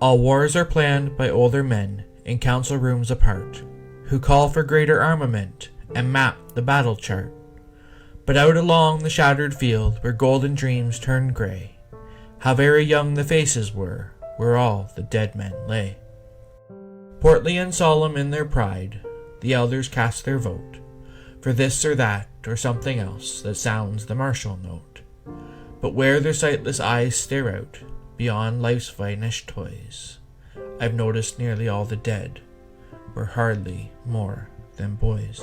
All wars are planned by older men in council rooms apart, who call for greater armament and map the battle chart. But out along the shattered field where golden dreams turned grey, how very young the faces were where all the dead men lay. Portly and solemn in their pride, the elders cast their vote for this or that or something else that sounds the martial note. But where their sightless eyes stare out beyond life's finest toys, I've noticed nearly all the dead were hardly more than boys.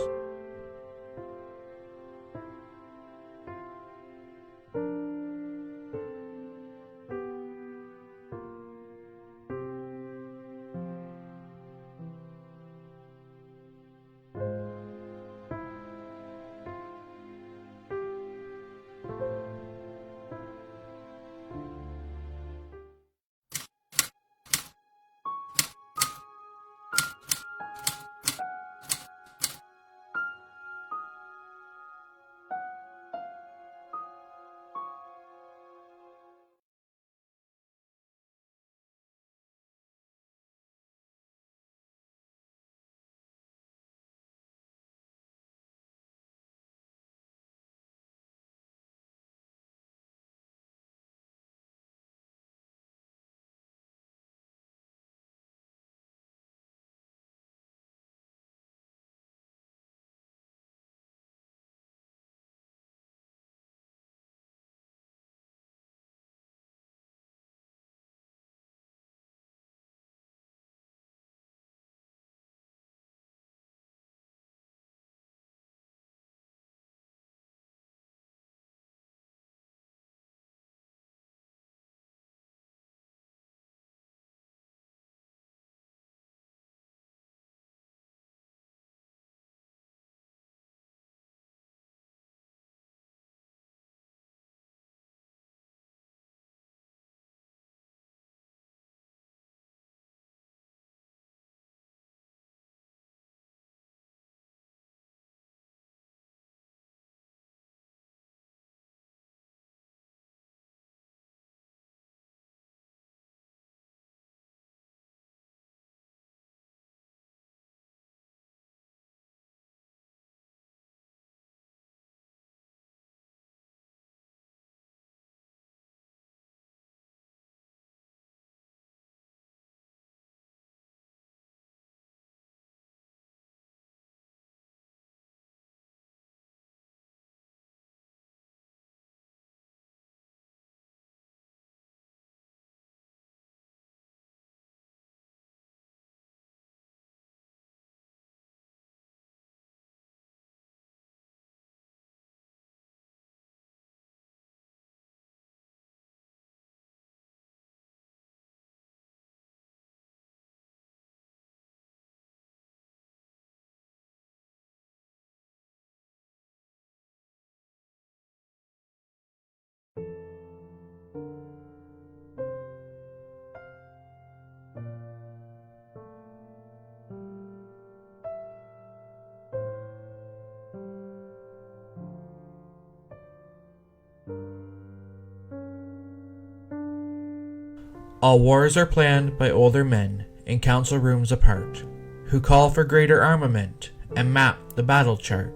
All wars are planned by older men in council rooms apart, who call for greater armament and map the battle chart.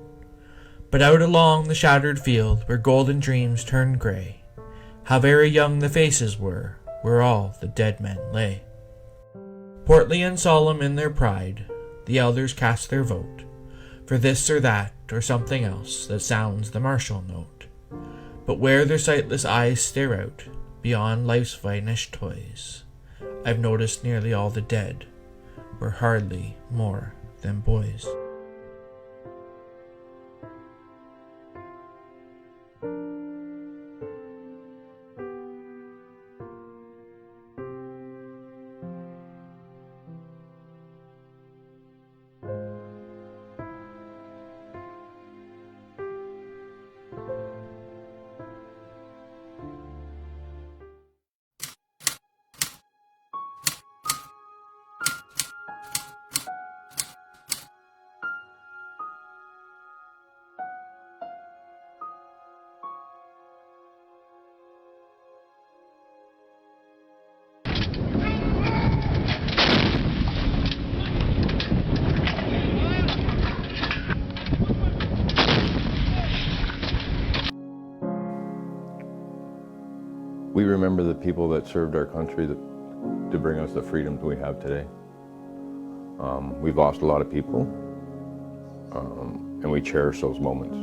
But out along the shattered field where golden dreams turned grey, how very young the faces were where all the dead men lay. Portly and solemn in their pride, the elders cast their vote for this or that or something else that sounds the martial note. But where their sightless eyes stare out beyond life's finest toys, I've noticed nearly all the dead were hardly more than boys. We remember the people that served our country to bring us the freedoms we have today. We've lost a lot of people, and we cherish those moments.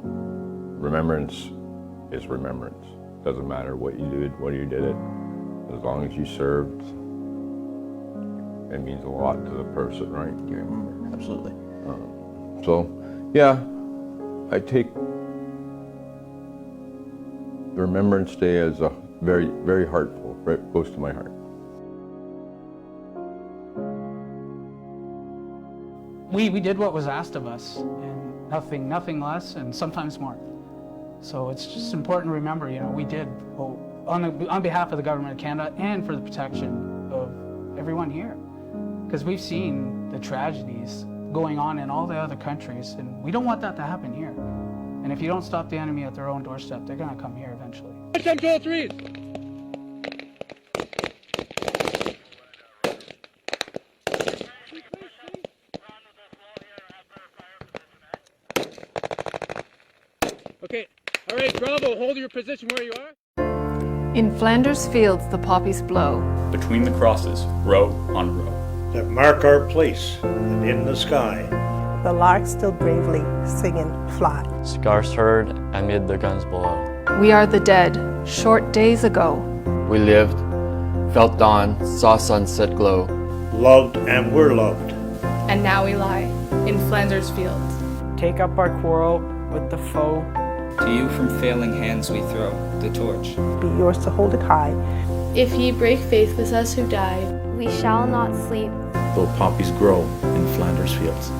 Remembrance is remembrance. Doesn't matter what you did, what you did it. As long as you served, it means a lot to the person, right? You remember, absolutely. So, yeah, I take the Remembrance Day as a very, very heartful, very close to my heart. We did what was asked of us, and nothing less, and sometimes more. So it's just important to remember, we did on behalf of the government of Canada and for the protection of everyone here, because we've seen the tragedies going on in all the other countries, and we don't want that to happen here. And if you don't stop the enemy at their own doorstep, they're going to come here eventually. Control 3. Okay, all right, Bravo, hold your position where you are. In Flanders fields the poppies blow. Between the crosses, row on row, that mark our place, and in the sky, the lark still bravely singing fly. Scars heard amid the guns below. We are the dead, short days ago. We lived, felt dawn, saw sunset glow. loved and were loved. And now we lie in Flanders fields. Take up our quarrel with the foe. To you from failing hands we throw the torch. Be yours to hold it high. If ye break faith with us who died, we shall not sleep. Though poppies grow in Flanders fields.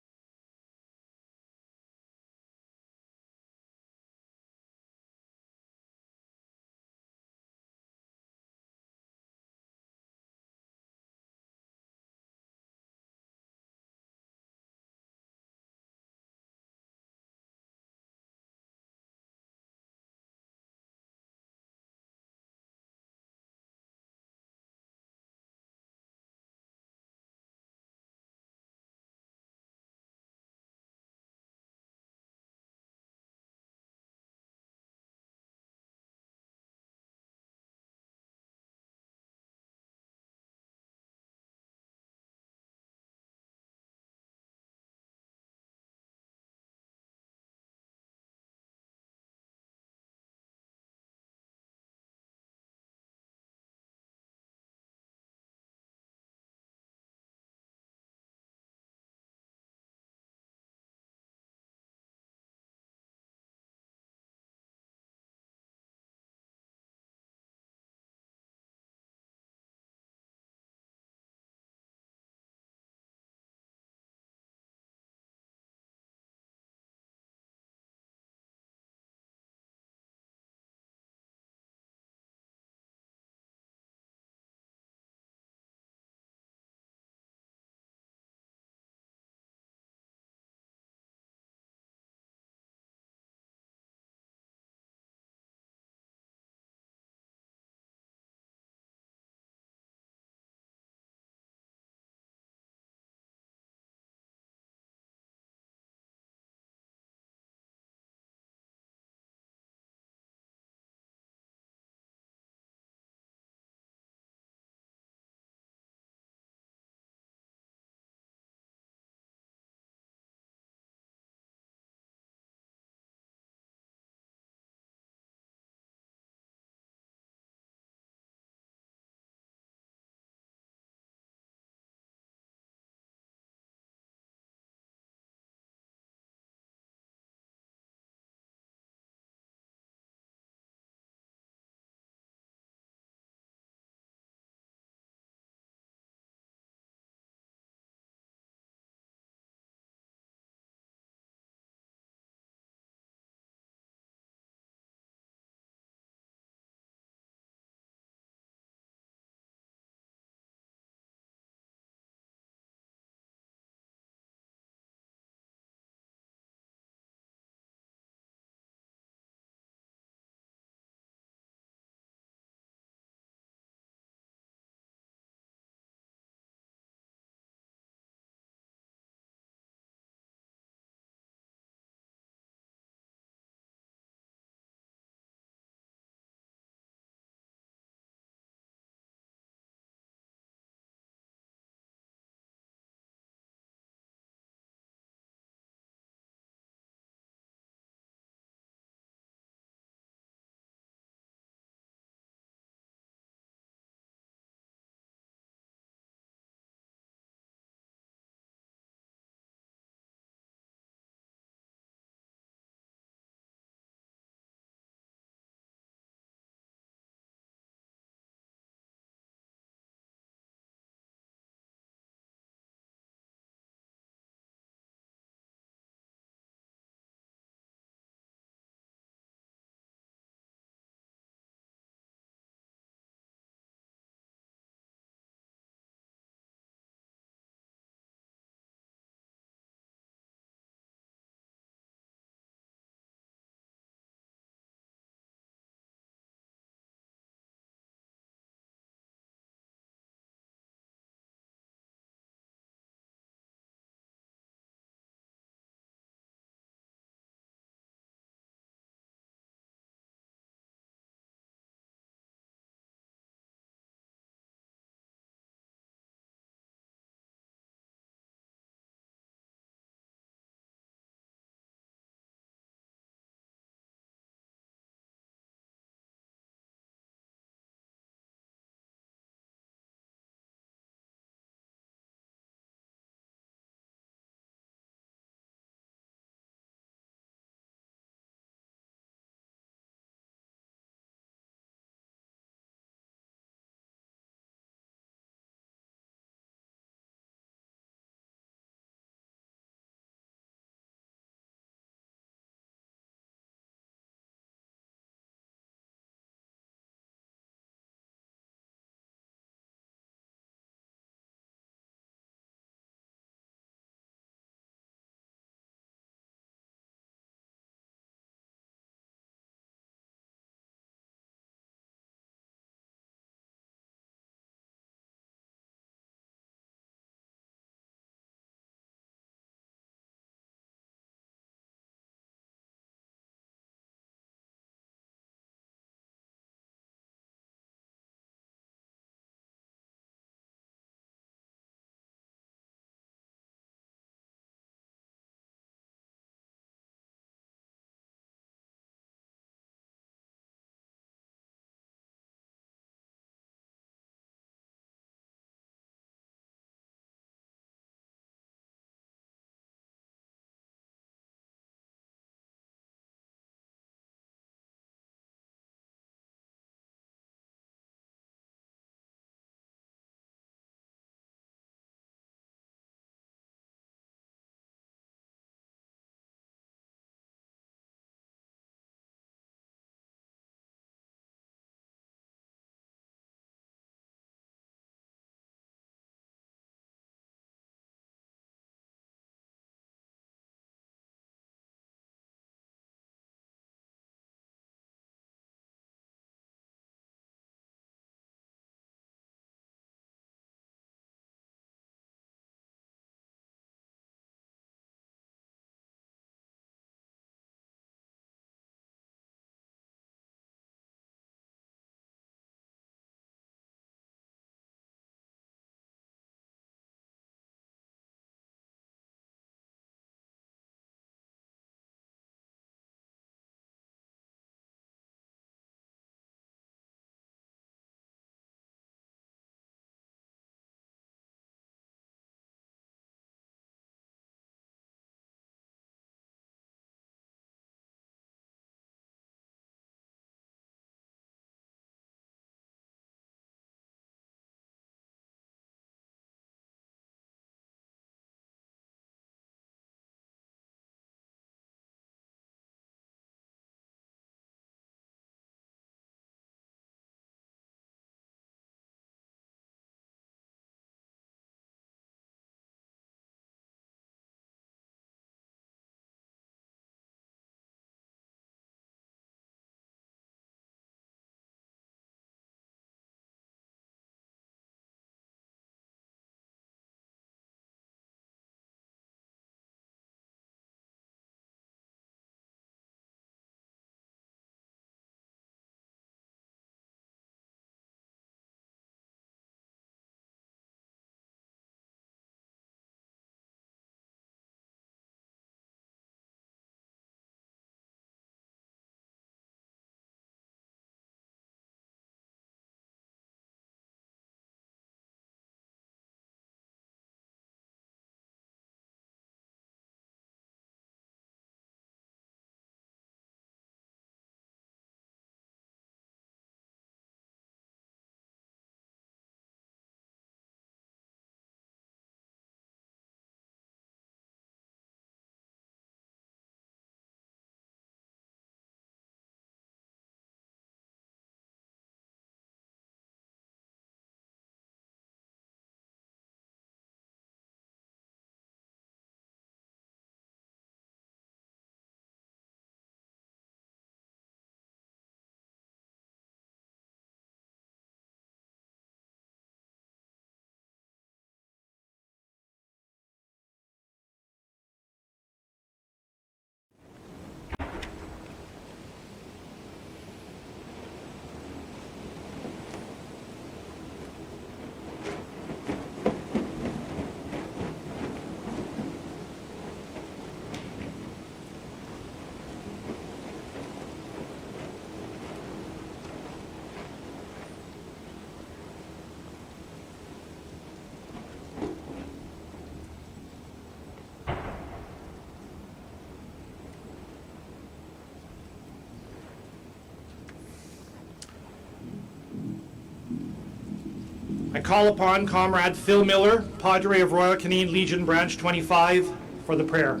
I call upon Comrade Phil Miller, Padre of Royal Canadian Legion Branch 25, for the prayer.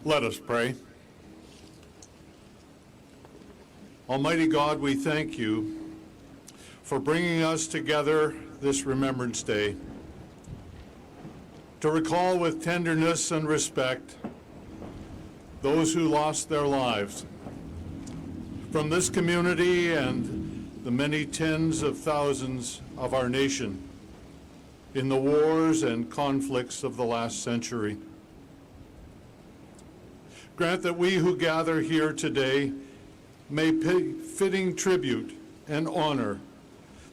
Let us pray. Almighty God, we thank you for bringing us together this Remembrance Day to recall with tenderness and respect those who lost their lives. From this community and the many tens of thousands of our nation in the wars and conflicts of the last century. Grant that we who gather here today may pay fitting tribute and honor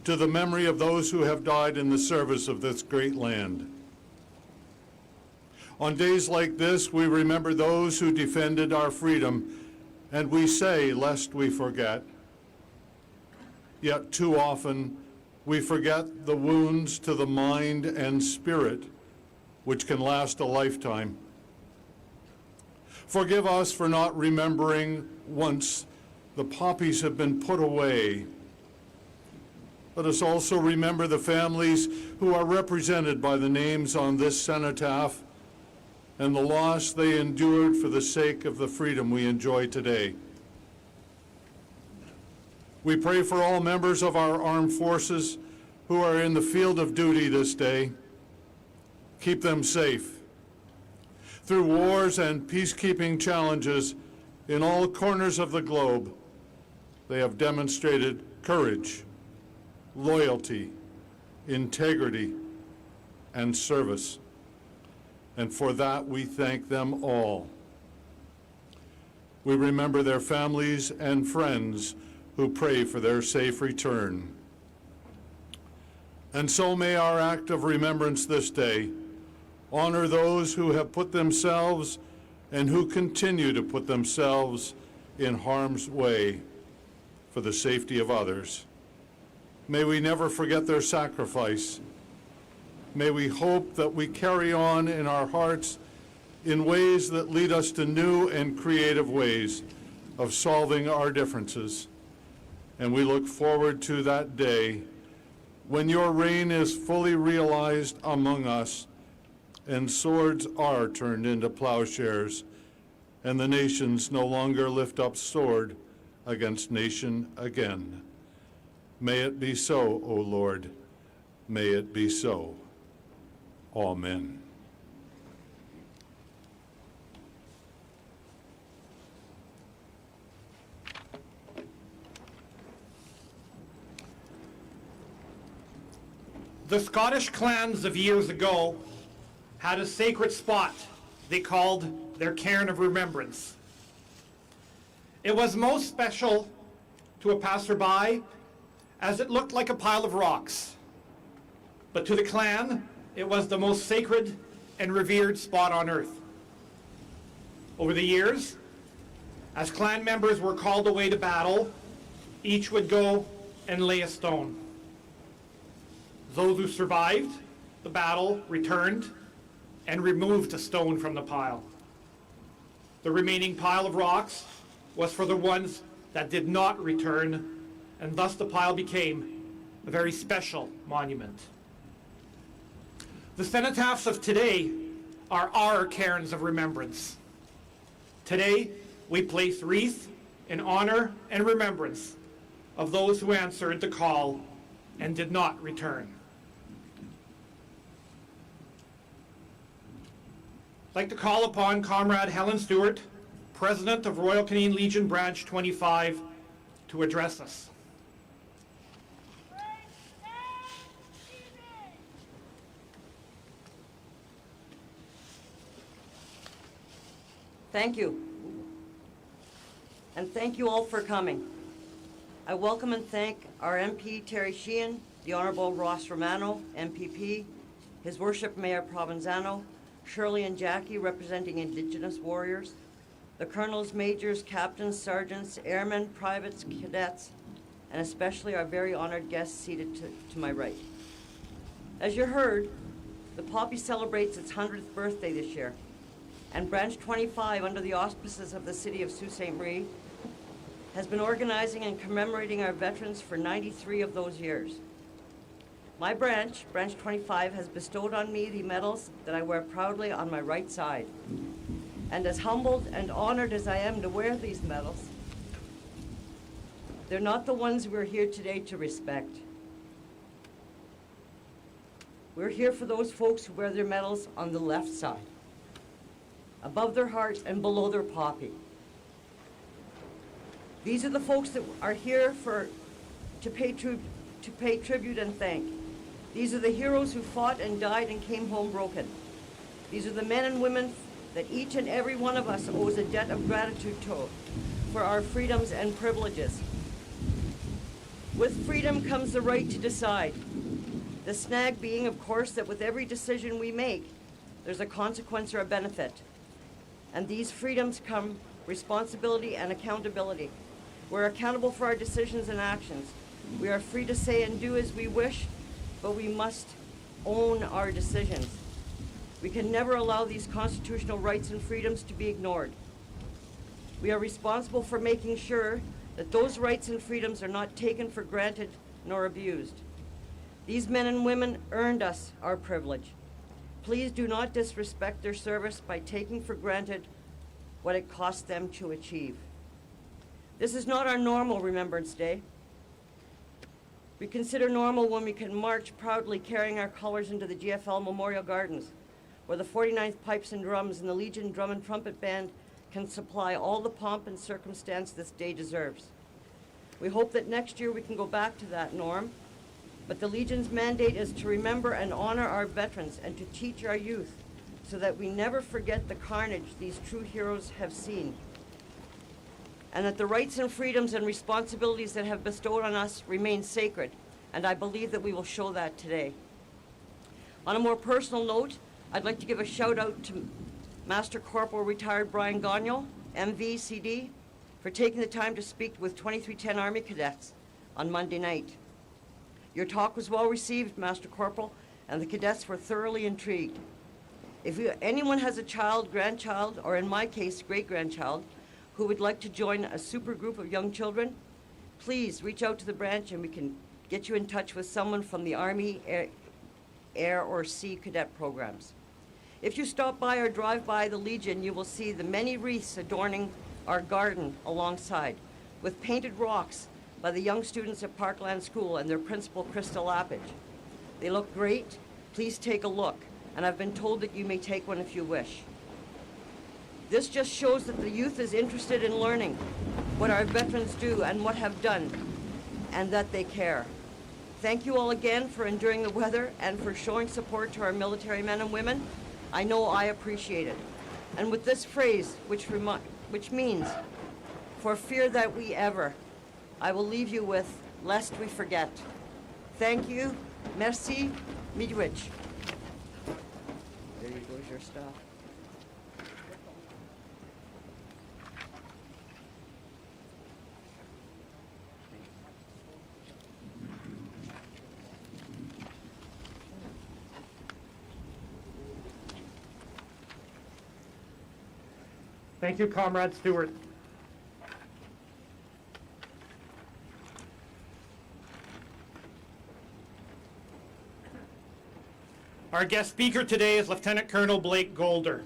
to the memory of those who have died in the service of this great land. On days like this, we remember those who defended our freedom, and we say, lest we forget. Yet too often, we forget the wounds to the mind and spirit, which can last a lifetime. Forgive us for not remembering once the poppies have been put away. Let us also remember the families who are represented by the names on this cenotaph and the loss they endured for the sake of the freedom we enjoy today. We pray for all members of our armed forces who are in the field of duty this day. Keep them safe. Through wars and peacekeeping challenges in all corners of the globe, they have demonstrated courage, loyalty, integrity, and service. And for that, we thank them all. We remember their families and friends who pray for their safe return. And so may our act of remembrance this day honor those who have put themselves and who continue to put themselves in harm's way for the safety of others. May we never forget their sacrifice. May we hope that we carry on in our hearts in ways that lead us to new and creative ways of solving our differences. And we look forward to that day when your reign is fully realized among us and swords are turned into plowshares and the nations no longer lift up sword against nation again. May it be so, O Lord. May it be so. Amen. The Scottish clans of years ago had a sacred spot they called their cairn of remembrance. It was most special to a passerby as it looked like a pile of rocks. But to the clan, it was the most sacred and revered spot on earth. Over the years, as clan members were called away to battle, each would go and lay a stone. Those who survived the battle returned and removed a stone from the pile. The remaining pile of rocks was for the ones that did not return, and thus the pile became a very special monument. The cenotaphs of today are our cairns of remembrance. Today, we place wreaths in honor and remembrance of those who answered the call and did not return. I'd like to call upon Comrade Helen Stewart, President of Royal Canadian Legion Branch 25, to address us. Thank you. And thank you all for coming. I welcome and thank our MP Terry Sheehan, the Honourable Ross Romano, MPP, His Worship Mayor Provenzano, Shirley and Jackie representing Indigenous warriors, the colonels, majors, captains, sergeants, airmen, privates, cadets, and especially our very honored guests seated to my right. As you heard, the Poppy celebrates its 100th birthday this year, and Branch 25, under the auspices of the City of Sault Ste. Marie, has been organizing and commemorating our veterans for 93 of those years. My branch, Branch 25, has bestowed on me the medals that I wear proudly on my right side. And as humbled and honored as I am to wear these medals, they're not the ones we're here today to respect. We're here for those folks who wear their medals on the left side, above their heart and below their poppy. These are the folks that are here to pay tribute and thank. These are the heroes who fought and died and came home broken. These are the men and women that each and every one of us owes a debt of gratitude to for our freedoms and privileges. With freedom comes the right to decide. The snag being, of course, that with every decision we make, there's a consequence or a benefit. And these freedoms come responsibility and accountability. We're accountable for our decisions and actions. We are free to say and do as we wish, but we must own our decisions. We can never allow these constitutional rights and freedoms to be ignored. We are responsible for making sure that those rights and freedoms are not taken for granted nor abused. These men and women earned us our privilege. Please do not disrespect their service by taking for granted what it cost them to achieve. This is not our normal Remembrance Day. We consider normal when we can march proudly carrying our colors into the GFL Memorial Gardens, where the 49th Pipes and Drums and the Legion Drum and Trumpet Band can supply all the pomp and circumstance this day deserves. We hope that next year we can go back to that norm, but the Legion's mandate is to remember and honor our veterans and to teach our youth so that we never forget the carnage these true heroes have seen, and that the rights and freedoms and responsibilities that have bestowed on us remain sacred, and I believe that we will show that today. On a more personal note, I'd like to give a shout out to Master Corporal retired Brian Gagnon, MVCD, for taking the time to speak with 2310 Army cadets on Monday night. Your talk was well received, Master Corporal, and the cadets were thoroughly intrigued. If anyone has a child, grandchild, or in my case, great-grandchild, who would like to join a super group of young children, please reach out to the branch and we can get you in touch with someone from the Army, Air, or Sea cadet programs. If you stop by or drive by the Legion, you will see the many wreaths adorning our garden alongside, with painted rocks by the young students at Parkland School and their principal, Crystal Lappage. They look great. Please take a look, and I've been told that you may take one if you wish. This just shows that the youth is interested in learning what our veterans do and what have done, and that they care. Thank you all again for enduring the weather and for showing support to our military men and women. I know I appreciate it. And with this phrase, which means, for fear that we ever, I will leave you with, lest we forget. Thank you. Merci. Miigwech. There you go, your stuff. Thank you, Comrade Stewart. Our guest speaker today is Lieutenant Colonel Blake Golder.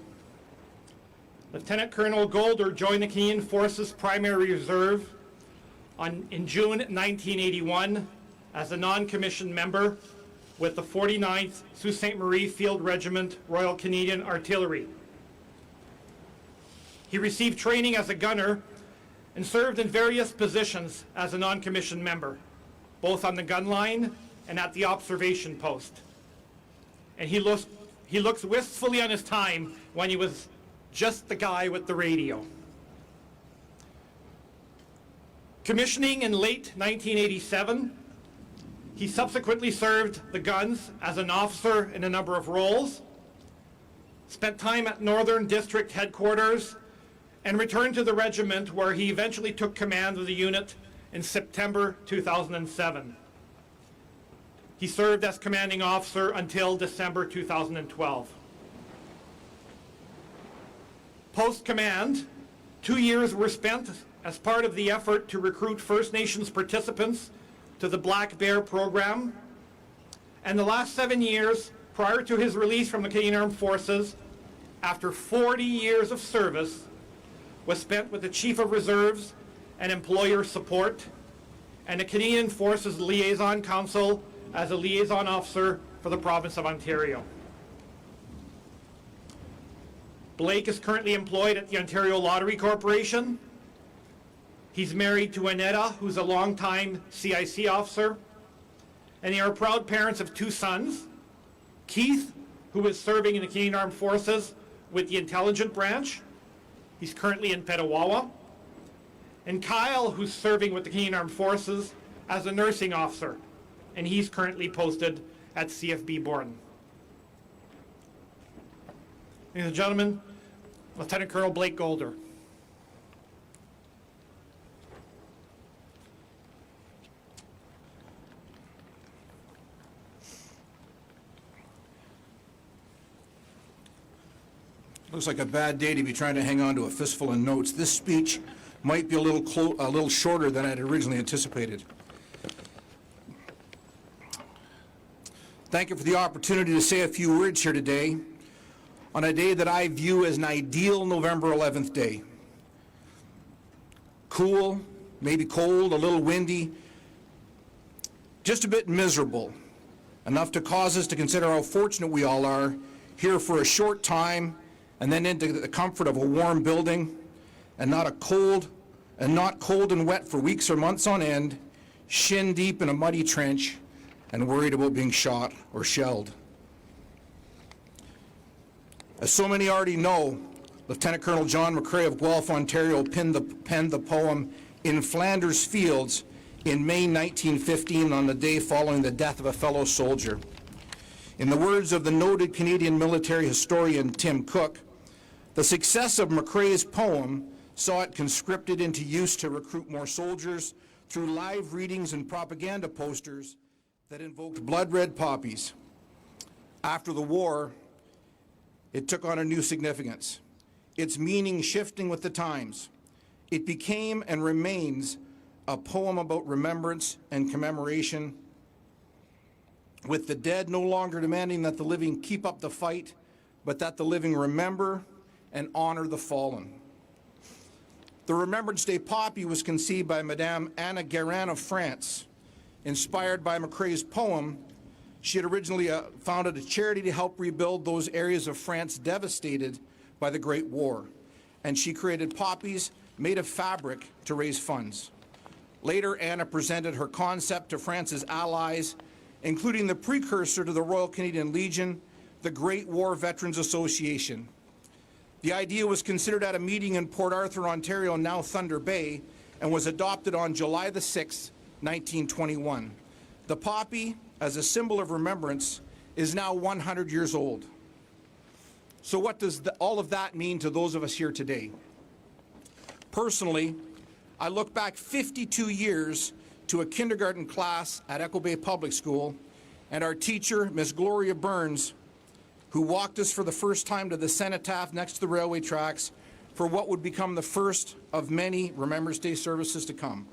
Lieutenant Colonel Golder joined the Canadian Forces Primary Reserve in June 1981 as a non-commissioned member with the 49th Sault Ste. Marie Field Regiment Royal Canadian Artillery. He received training as a gunner and served in various positions as a non-commissioned member, both on the gun line and at the observation post. And he looks wistfully on his time when he was just the guy with the radio. Commissioning in late 1987, he subsequently served the guns as an officer in a number of roles, spent time at Northern District Headquarters, and returned to the regiment where he eventually took command of the unit in September 2007. He served as commanding officer until December 2012. Post-command, 2 years were spent as part of the effort to recruit First Nations participants to the Black Bear program. And the last 7 years, prior to his release from the Canadian Armed Forces, after 40 years of service, was spent with the Chief of Reserves and employer support, and the Canadian Forces Liaison Council as a liaison officer for the province of Ontario. Blake is currently employed at the Ontario Lottery Corporation. He's married to Annetta, who's a longtime CIC officer, and they are proud parents of 2 sons, Keith, who is serving in the Canadian Armed Forces with the Intelligence Branch. He's currently in Petawawa. And Kyle, who's serving with the Canadian Armed Forces as a nursing officer, and he's currently posted at CFB Borden. Ladies and gentlemen, Lieutenant Colonel Blake Golder. Looks like a bad day to be trying to hang on to a fistful of notes. This speech might be a little shorter than I'd originally anticipated. Thank you for the opportunity to say a few words here today on a day that I view as an ideal November 11th day. Cool, maybe cold, a little windy, just a bit miserable, enough to cause us to consider how fortunate we all are here for a short time and then into the comfort of a warm building and not cold and wet for weeks or months on end, shin deep in a muddy trench and worried about being shot or shelled. As so many already know, Lieutenant Colonel John McCrae of Guelph, Ontario penned the poem In Flanders Fields in May 1915 on the day following the death of a fellow soldier. In the words of the noted Canadian military historian Tim Cook, the success of McCrae's poem saw it conscripted into use to recruit more soldiers through live readings and propaganda posters that invoked blood-red poppies. After the war, it took on a new significance, its meaning shifting with the times. It became and remains a poem about remembrance and commemoration, with the dead no longer demanding that the living keep up the fight, but that the living remember and honor the fallen. The Remembrance Day poppy was conceived by Madame Anna Guérin of France. Inspired by McCrae's poem, she had originally founded a charity to help rebuild those areas of France devastated by the Great War, and she created poppies made of fabric to raise funds. Later, Anna presented her concept to France's allies, including the precursor to the Royal Canadian Legion, the Great War Veterans Association. The idea was considered at a meeting in Port Arthur, Ontario, now Thunder Bay, and was adopted on July the 6th, 1921. The poppy, as a symbol of remembrance, is now 100 years old. So what does all of that mean to those of us here today? Personally, I look back 52 years to a kindergarten class at Echo Bay Public School and our teacher, Miss Gloria Burns, who walked us for the first time to the cenotaph next to the railway tracks for what would become the first of many Remembrance Day services to come.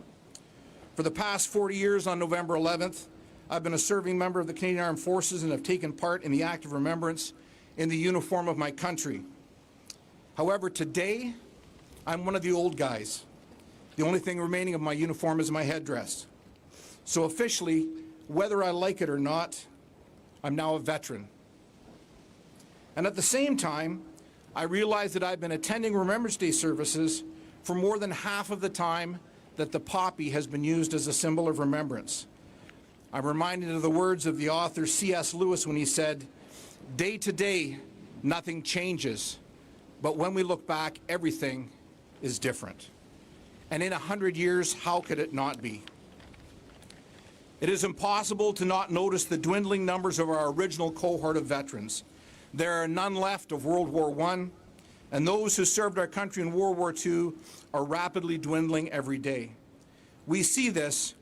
For the past 40 years on November 11th, I've been a serving member of the Canadian Armed Forces and have taken part in the act of remembrance in the uniform of my country. However, today, I'm one of the old guys. The only thing remaining of my uniform is my headdress. So officially, whether I like it or not, I'm now a veteran. And at the same time, I realize that I've been attending Remembrance Day services for more than half of the time that the poppy has been used as a symbol of remembrance. I'm reminded of the words of the author C.S. Lewis when he said, "Day to day, nothing changes, but when we look back, everything is different." And in 100 years, how could it not be? It is impossible to not notice the dwindling numbers of our original cohort of veterans. There are none left of World War I, and those who served our country in World War II are rapidly dwindling every day. We see this,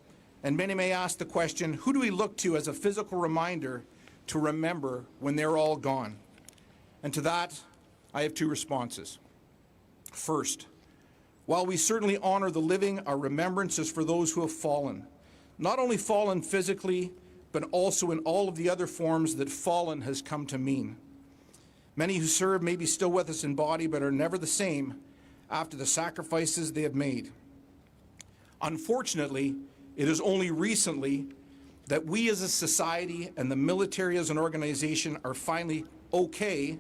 and many may ask the question, who do we look to as a physical reminder to remember when they're all gone? And to that, I have two responses. First, While we certainly honor the living, our remembrance is for those who have fallen. Not only fallen physically, but also in all of the other forms that fallen has come to mean. Many who serve may be still with us in body, but are never the same after the sacrifices they have made. Unfortunately, it is only recently that we as a society and the military as an organization are finally okay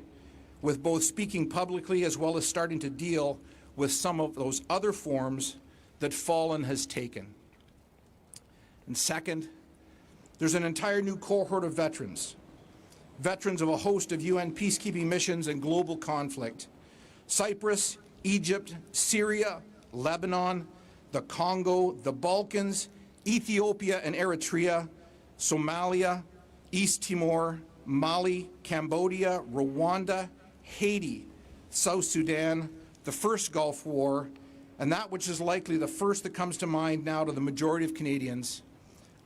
with both speaking publicly as well as starting to deal with some of those other forms that fallen has taken. And second, there's an entire new cohort of veterans of a host of UN peacekeeping missions and global conflict. Cyprus, Egypt, Syria, Lebanon, the Congo, the Balkans, Ethiopia and Eritrea, Somalia, East Timor, Mali, Cambodia, Rwanda, Haiti, South Sudan, the first Gulf War, and that which is likely the first that comes to mind now to the majority of Canadians,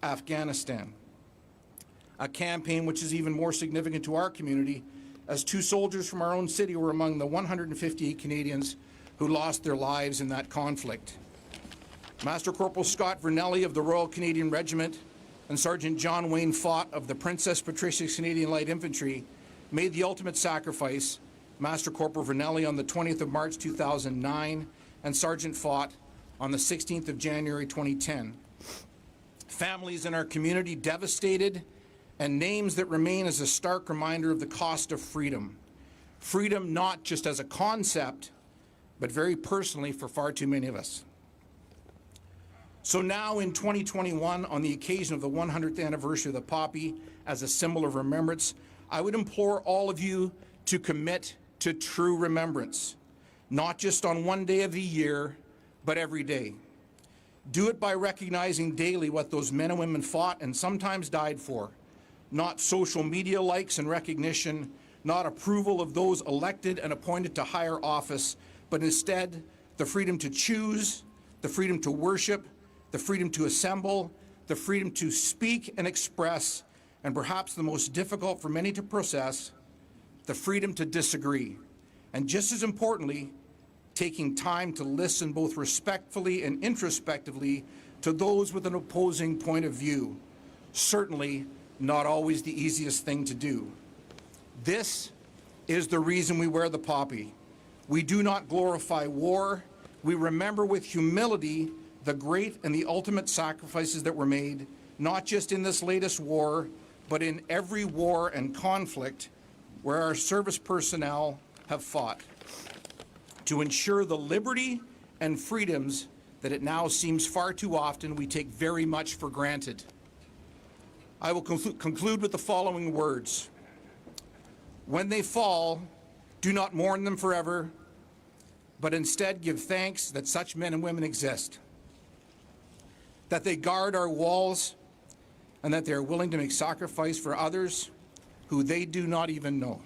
Afghanistan. A campaign which is even more significant to our community, as 2 soldiers from our own city were among the 158 Canadians who lost their lives in that conflict. Master Corporal Scott Vernelli of the Royal Canadian Regiment and Sergeant John Wayne Fott of the Princess Patricia's Canadian Light Infantry made the ultimate sacrifice, Master Corporal Vernelli on the 20th of March 2009 and Sergeant Fott on the 16th of January 2010. Families in our community devastated, and names that remain as a stark reminder of the cost of freedom. Freedom not just as a concept, but very personally for far too many of us. So now in 2021, on the occasion of the 100th anniversary of the poppy as a symbol of remembrance, I would implore all of you to commit to true remembrance, not just on one day of the year, but every day. Do it by recognizing daily what those men and women fought and sometimes died for, not social media likes and recognition, not approval of those elected and appointed to higher office, but instead the freedom to choose, the freedom to worship, the freedom to assemble, the freedom to speak and express, and perhaps the most difficult for many to process, the freedom to disagree. And just as importantly, taking time to listen both respectfully and introspectively to those with an opposing point of view. Certainly not always the easiest thing to do. This is the reason we wear the poppy. We do not glorify war. We remember with humility the great and the ultimate sacrifices that were made, not just in this latest war, but in every war and conflict where our service personnel have fought, to ensure the liberty and freedoms that it now seems far too often we take very much for granted. I will conclude with the following words. When they fall, do not mourn them forever, but instead give thanks that such men and women exist, that they guard our walls, and that they are willing to make sacrifice for others who they do not even know.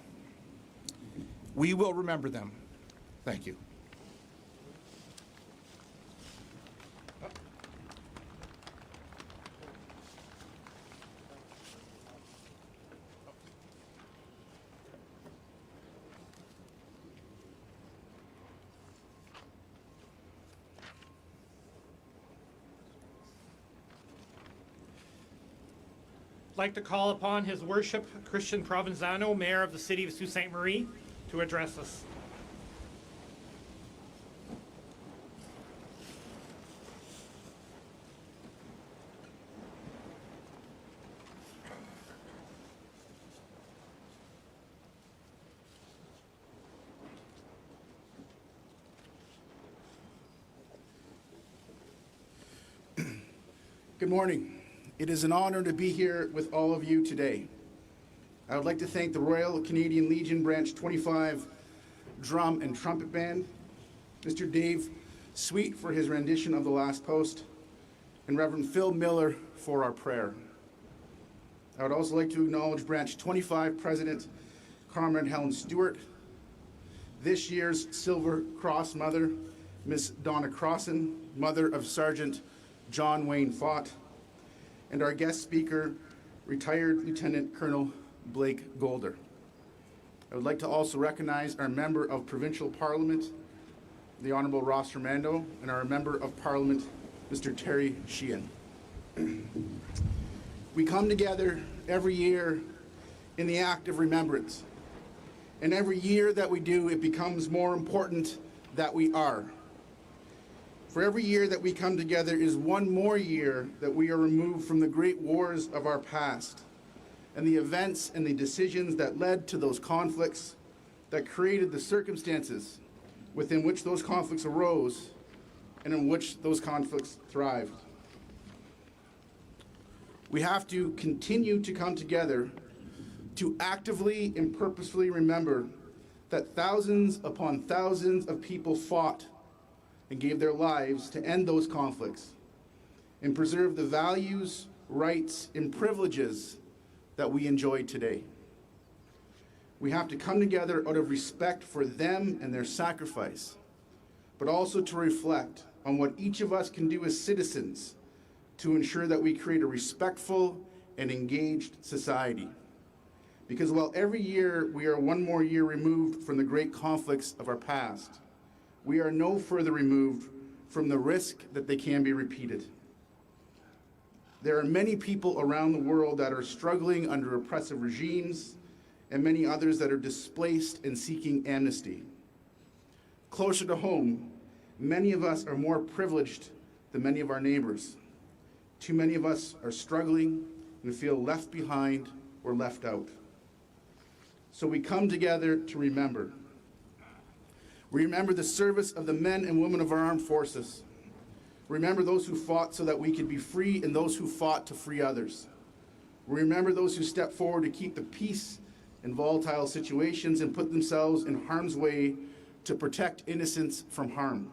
We will remember them. Thank you. I'd like to call upon His Worship Christian Provenzano, Mayor of the City of Sault Ste. Marie, to address us. Good morning. It is an honor to be here with all of you today. I would like to thank the Royal Canadian Legion Branch 25 Drum and Trumpet Band, Mr. Dave Sweet for his rendition of The Last Post, and Reverend Phil Miller for our prayer. I would also like to acknowledge Branch 25 President Carmen Helen Stewart, this year's Silver Cross Mother, Miss Donna Crossan, mother of Sergeant John Wayne Fott, and our guest speaker, retired Lieutenant Colonel Blake Golder. I would like to also recognize our Member of Provincial Parliament, the Honourable Ross Romando, and our Member of Parliament, Mr. Terry Sheehan. We come together every year in the act of remembrance. And every year that we do, it becomes more important that we are. For every year that we come together is one more year that we are removed from the great wars of our past and the events and the decisions that led to those conflicts, that created the circumstances within which those conflicts arose and in which those conflicts thrived. We have to continue to come together to actively and purposefully remember that thousands upon thousands of people fought and gave their lives to end those conflicts and preserve the values, rights, and privileges that we enjoy today. We have to come together out of respect for them and their sacrifice, but also to reflect on what each of us can do as citizens to ensure that we create a respectful and engaged society. Because while every year we are one more year removed from the great conflicts of our past, we are no further removed from the risk that they can be repeated. There are many people around the world that are struggling under oppressive regimes, and many others that are displaced and seeking amnesty. Closer to home, many of us are more privileged than many of our neighbors. Too many of us are struggling and feel left behind or left out. So we come together to remember. We remember the service of the men and women of our armed forces. Remember those who fought so that we could be free and those who fought to free others. We remember those who stepped forward to keep the peace in volatile situations and put themselves in harm's way to protect innocents from harm.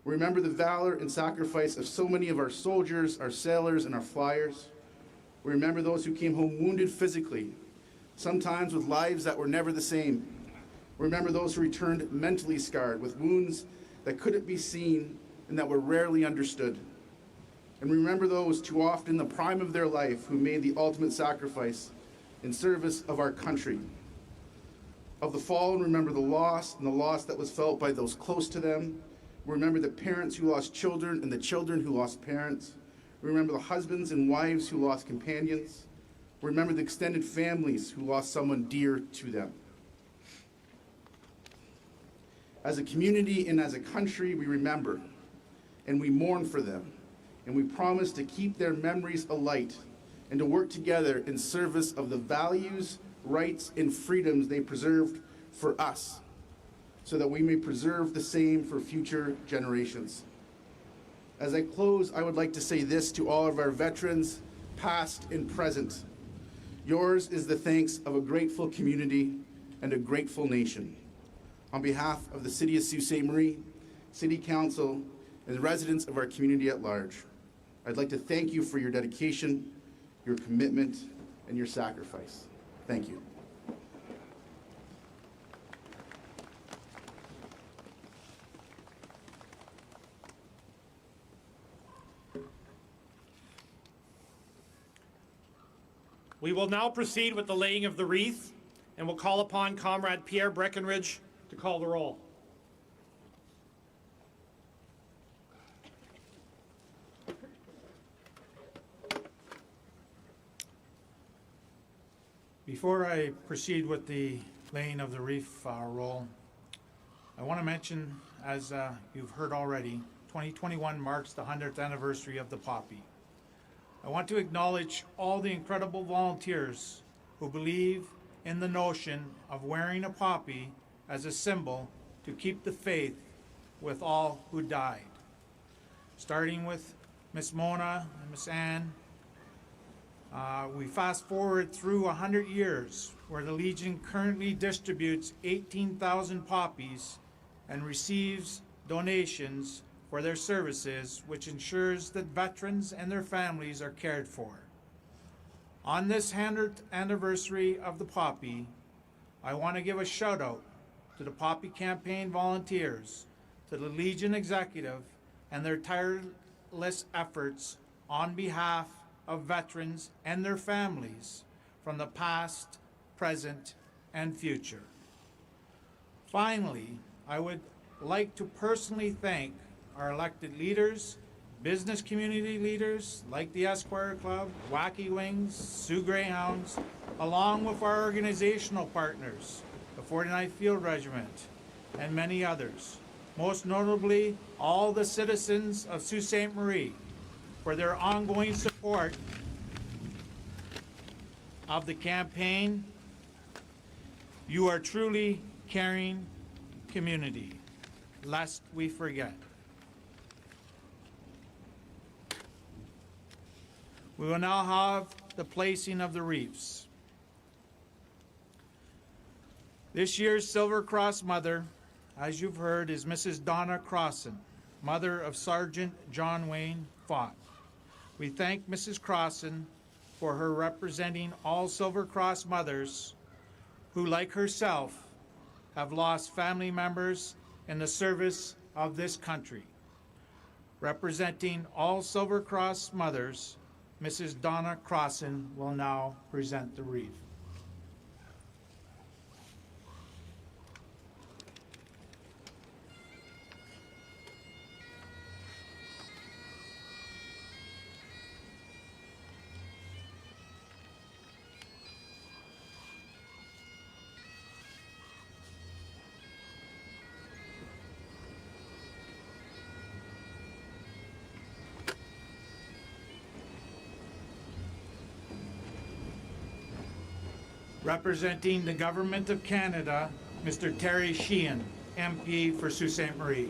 We remember the valor and sacrifice of so many of our soldiers, our sailors, and our flyers. We remember those who came home wounded physically, sometimes with lives that were never the same. We remember those who returned mentally scarred with wounds that couldn't be seen and that were rarely understood. And remember those too often in the prime of their life who made the ultimate sacrifice in service of our country. Of the fallen, remember the loss and the loss that was felt by those close to them. Remember the parents who lost children and the children who lost parents. Remember the husbands and wives who lost companions. Remember the extended families who lost someone dear to them. As a community and as a country, we remember and we mourn for them, and we promise to keep their memories alight and to work together in service of the values, rights, and freedoms they preserved for us, so that we may preserve the same for future generations. As I close, I would like to say this to all of our veterans, past and present. Yours is the thanks of a grateful community and a grateful nation. On behalf of the City of Sault Ste. Marie, City Council, and the residents of our community at large, I'd like to thank you for your dedication, your commitment, and your sacrifice. Thank you. We will now proceed with the laying of the wreath, and will call upon Comrade Pierre Breckenridge to call the roll. Before I proceed with the laying of the wreath roll, I want to mention, as you've heard already, 2021 marks the 100th anniversary of the poppy. I want to acknowledge all the incredible volunteers who believe in the notion of wearing a poppy as a symbol to keep the faith with all who died. Starting with Miss Mona and Miss Anne, we fast forward through 100 years where the Legion currently distributes 18,000 poppies and receives donations for their services, which ensures that veterans and their families are cared for. On this 100th anniversary of the poppy, I want to give a shout out to the Poppy Campaign volunteers, to the Legion Executive, and their tireless efforts on behalf of veterans and their families from the past, present, and future. Finally, I would like to personally thank our elected leaders, business community leaders like the Esquire Club, Wacky Wings, Sioux Greyhounds, along with our organizational partners, the 49th Field Regiment, and many others. Most notably, all the citizens of Sault Ste. Marie for their ongoing support of the campaign. You are truly caring community, lest we forget. We will now have the placing of the wreaths. This year's Silver Cross Mother, as you've heard, is Mrs. Donna Crossan, mother of Sergeant John Wayne Fott. We thank Mrs. Crossan for her representing all Silver Cross mothers who, like herself, have lost family members in the service of this country. Representing all Silver Cross mothers, Mrs. Donna Crossan will now present the wreath. Representing the Government of Canada, Mr. Terry Sheehan, MP for Sault Ste. Marie.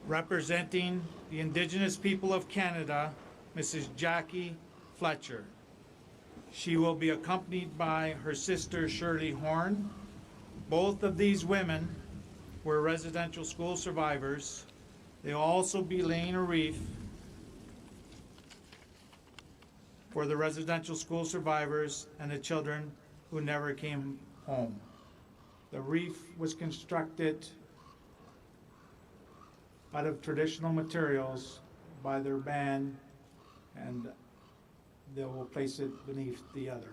Representing the Indigenous people of Canada, Mrs. Jackie Fletcher. She will be accompanied by her sister Shirley Horn. Both of these women were residential school survivors. They will also be laying a wreath for the residential school survivors and the children who never came home. The wreath was constructed out of traditional materials by their band, and they will place it beneath the other.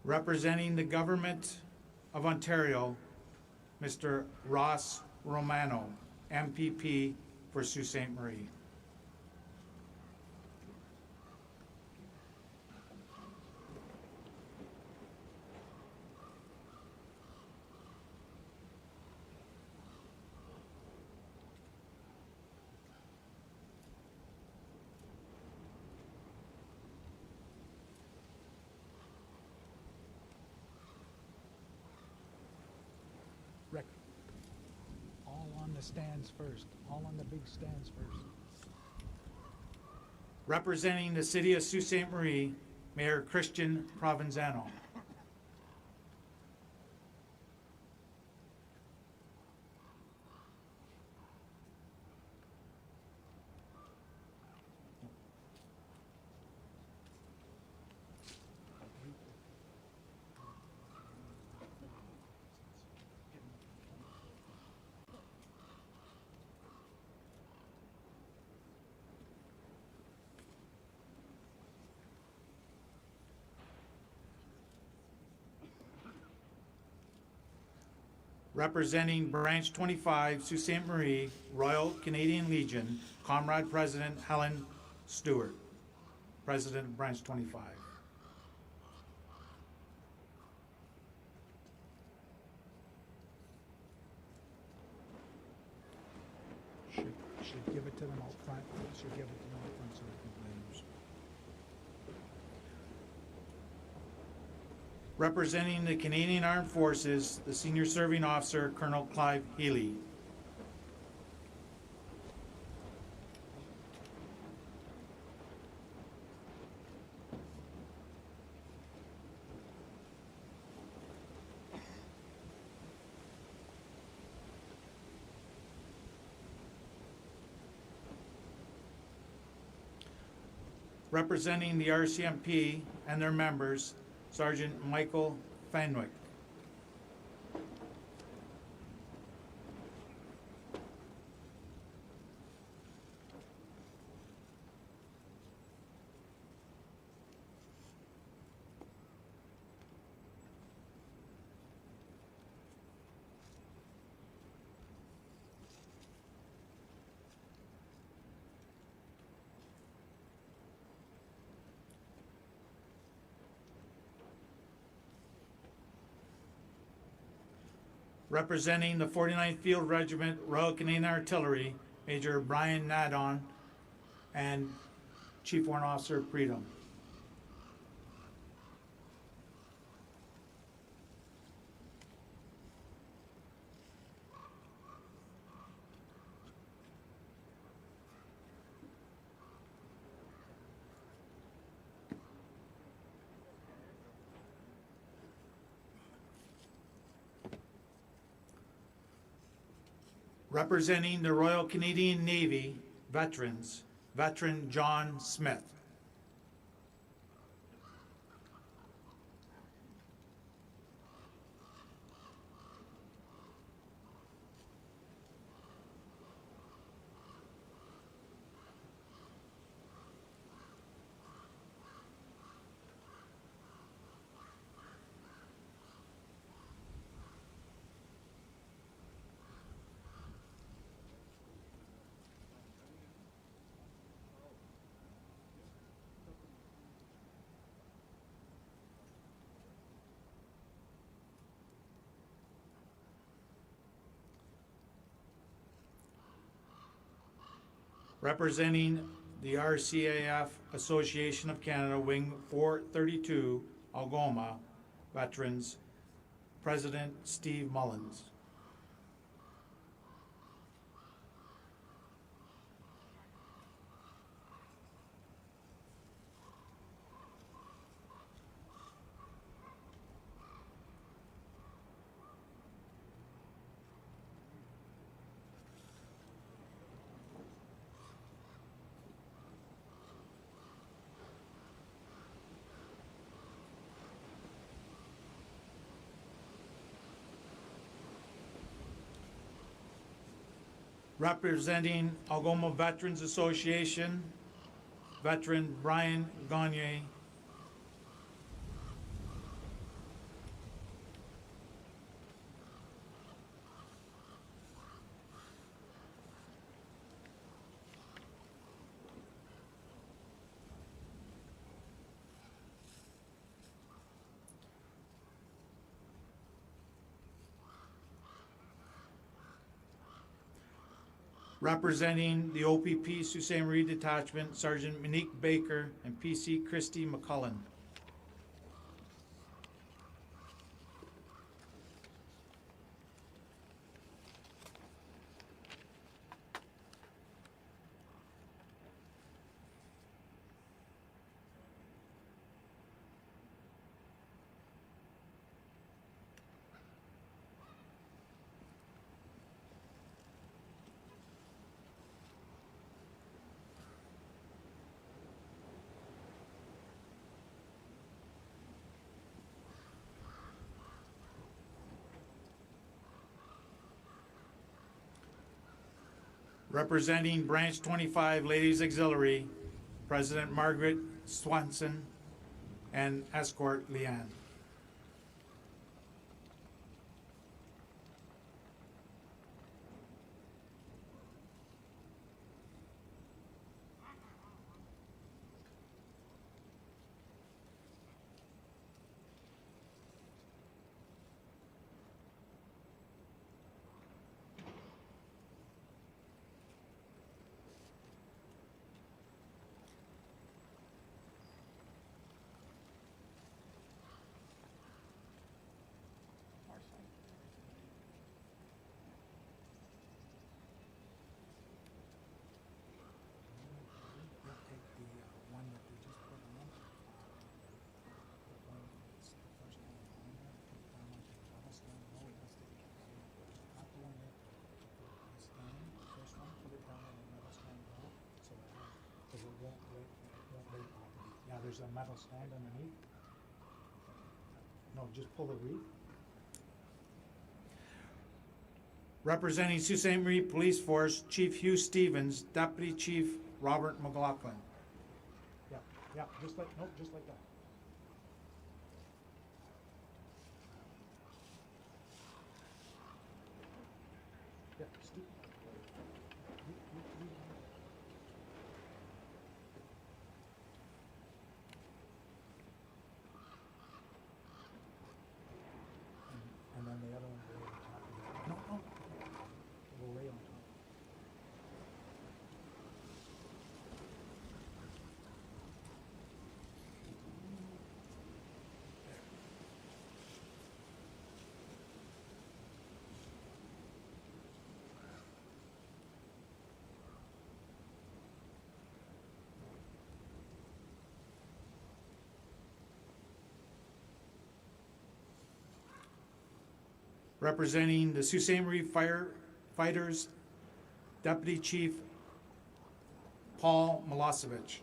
Representing the Government of Ontario, Mr. Ross Romano, MPP for Sault Ste. Marie. Rick, all on the stands first, all on the big stands first. Representing the City of Sault Ste. Marie, Mayor Christian Provenzano. Representing Branch 25, Sault Ste. Marie, Royal Canadian Legion, Comrade President Helen Stewart, President of Branch 25. Should give it to them out front. Should give it to them out front so they can blame. Representing the Canadian Armed Forces, the Senior Serving Officer, Colonel Clive Healy. Representing the RCMP and their members, Sergeant Michael Fenwick. Representing the 49th Field Regiment, Royal Canadian Artillery, Major Brian Nadon and Chief Warrant Officer Freedom. Representing the Royal Canadian Navy veterans, Veteran John Smith. Representing the RCAF Association of Canada, Wing 432, Algoma, veterans, President Steve Mullins. Representing Algoma Veterans Association, Veteran Brian Gagne. Representing the OPP Sault Ste. Marie Detachment, Sergeant Monique Baker and PC Christy McCullen. Representing Branch 25 Ladies Auxiliary, President Margaret Swanson and Escort Leanne. there's a metal stand underneath. No, just pull the wreath. Representing Sault Ste. Marie Police Force, Chief Hugh Stevens, Deputy Chief Robert McLaughlin. Yeah, just like that. Yeah, Steve. And then the other one will lay on top of it. No. We'll lay on top. Representing the Sault Ste. Marie Firefighters, Deputy Chief Paul Milosevic.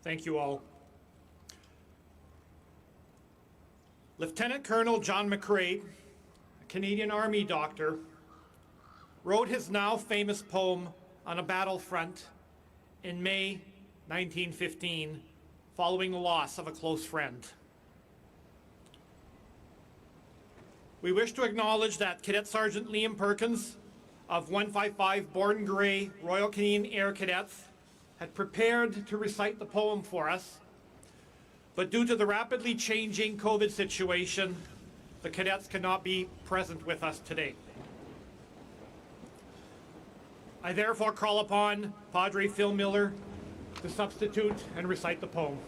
Thank you all. Lieutenant Colonel John McCrae, a Canadian Army doctor, wrote his now famous poem on a battlefront in May 1915, following the loss of a close friend. We wish to acknowledge that Cadet Sergeant Liam Perkins of 155 Born Grey Royal Canadian Air Cadets had prepared to recite the poem for us, but due to the rapidly changing COVID situation, the cadets cannot be present with us today. I therefore call upon Padre Phil Miller to substitute and recite the poem.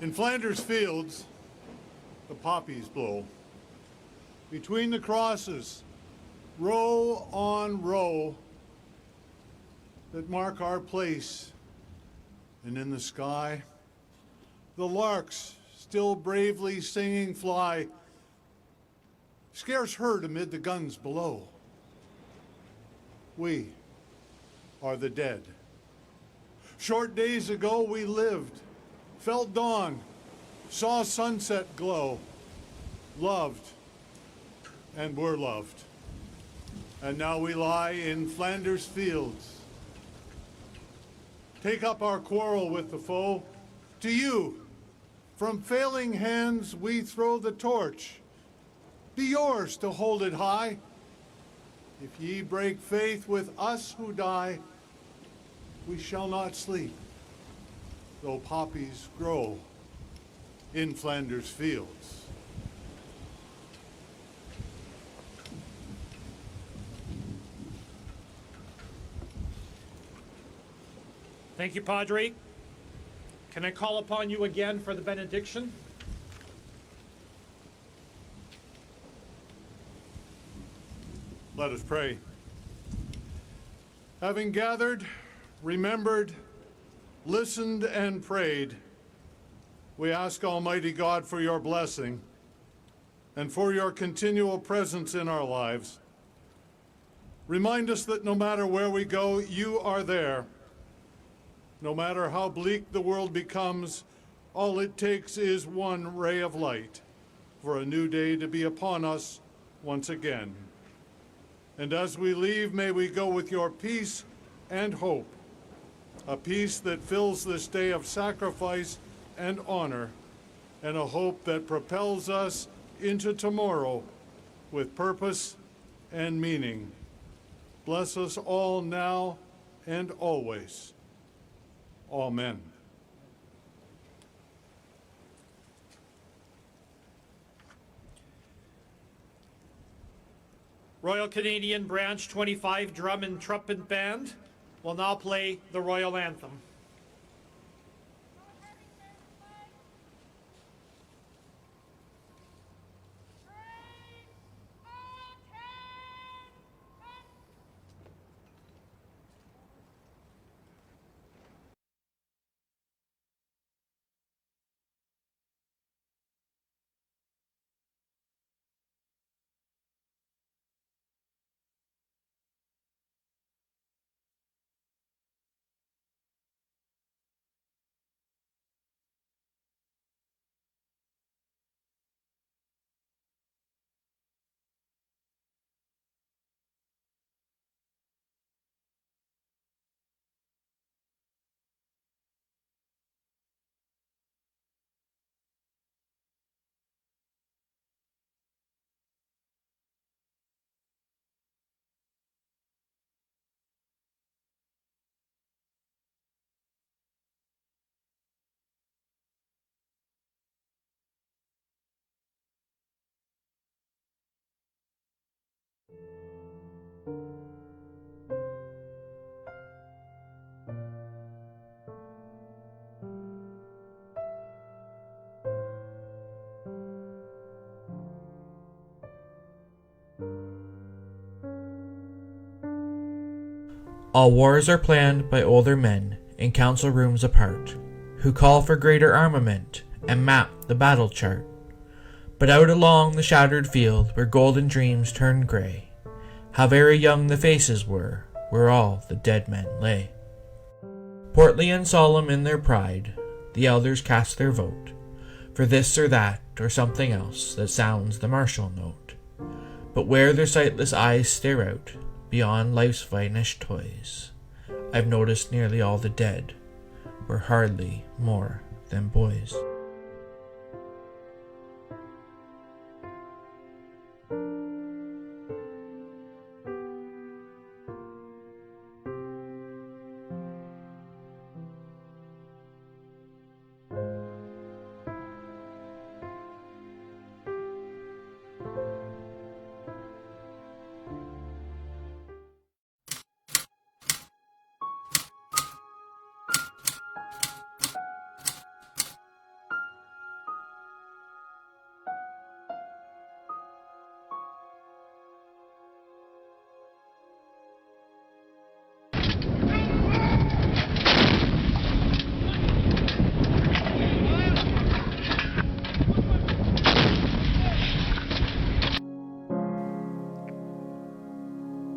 In Flanders fields, the poppies blow. Between the crosses, row on row, that mark our place. And in the sky, the larks still bravely singing fly, scarce heard amid the guns below. We are the dead. Short days ago we lived, felt dawn, saw sunset glow, loved and were loved. And now we lie in Flanders fields. Take up our quarrel with the foe. To you, from failing hands we throw the torch. Be yours to hold it high. If ye break faith with us who die, we shall not sleep, though poppies grow in Flanders fields. Thank you, Padre. Can I call upon you again for the benediction? Let us pray. Having gathered, remembered, listened, and prayed, we ask Almighty God for your blessing and for your continual presence in our lives. Remind us that no matter where we go, you are there. No matter how bleak the world becomes, all it takes is one ray of light for a new day to be upon us once again. And as we leave, may we go with your peace and hope, a peace that fills this day of sacrifice and honor, and a hope that propels us into tomorrow with purpose and meaning. bless us all now and always. Amen. Royal Canadian Branch 25 Drum and Trumpet Band will now play the Royal Anthem. All wars are planned by older men in council rooms apart, who call for greater armament and map the battle chart. But out along the shattered field where golden dreams turned grey, how very young the faces were where all the dead men lay. Portly and solemn in their pride, the elders cast their vote for this or that or something else that sounds the martial note. But where their sightless eyes stare out beyond life's finest toys, I've noticed nearly all the dead were hardly more than boys.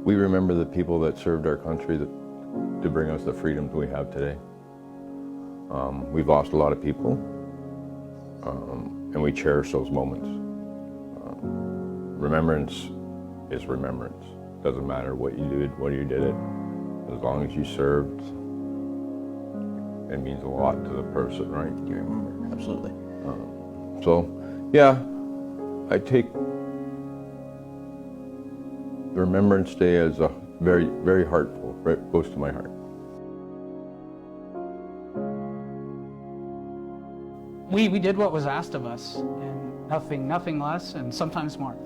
We remember the people that served our country to bring us the freedoms we have today. We've lost a lot of people, and we cherish those moments. Remembrance is remembrance. Doesn't matter what you did, what you did it. As long as you served, it means a lot to the person, right? You remember, absolutely. So, yeah, I take the Remembrance Day as a very, very heartful, very close to my heart. We did what was asked of us, and nothing less, and sometimes more.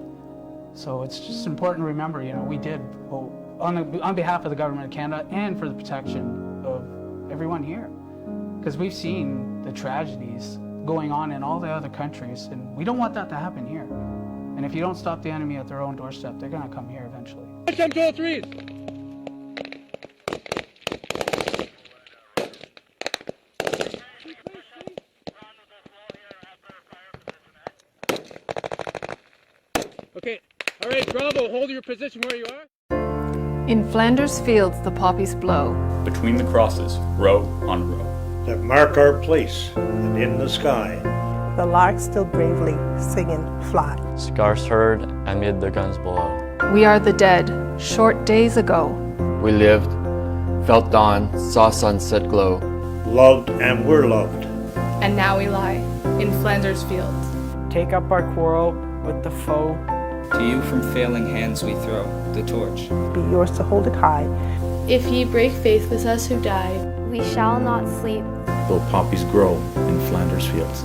So it's just important to remember, we did on behalf of the government of Canada and for the protection of everyone here, because we've seen the tragedies going on in all the other countries, and we don't want that to happen here. And if you don't stop the enemy at their own doorstep, they're going to come here eventually. Control threes. Okay, all right, Bravo, hold your position where you are. In Flanders fields the poppies blow. Between the crosses, row on row. That mark our place, and in the sky, The lark still bravely singing fly. Scars heard amid the guns below. We are the dead, short days ago. We lived, felt dawn, saw sunset glow. Loved and were loved. And now we lie in Flanders fields. Take up our quarrel with the foe. To you from failing hands we throw the torch. Be yours to hold it high. If ye break faith with us who died, we shall not sleep. Though poppies grow in Flanders fields.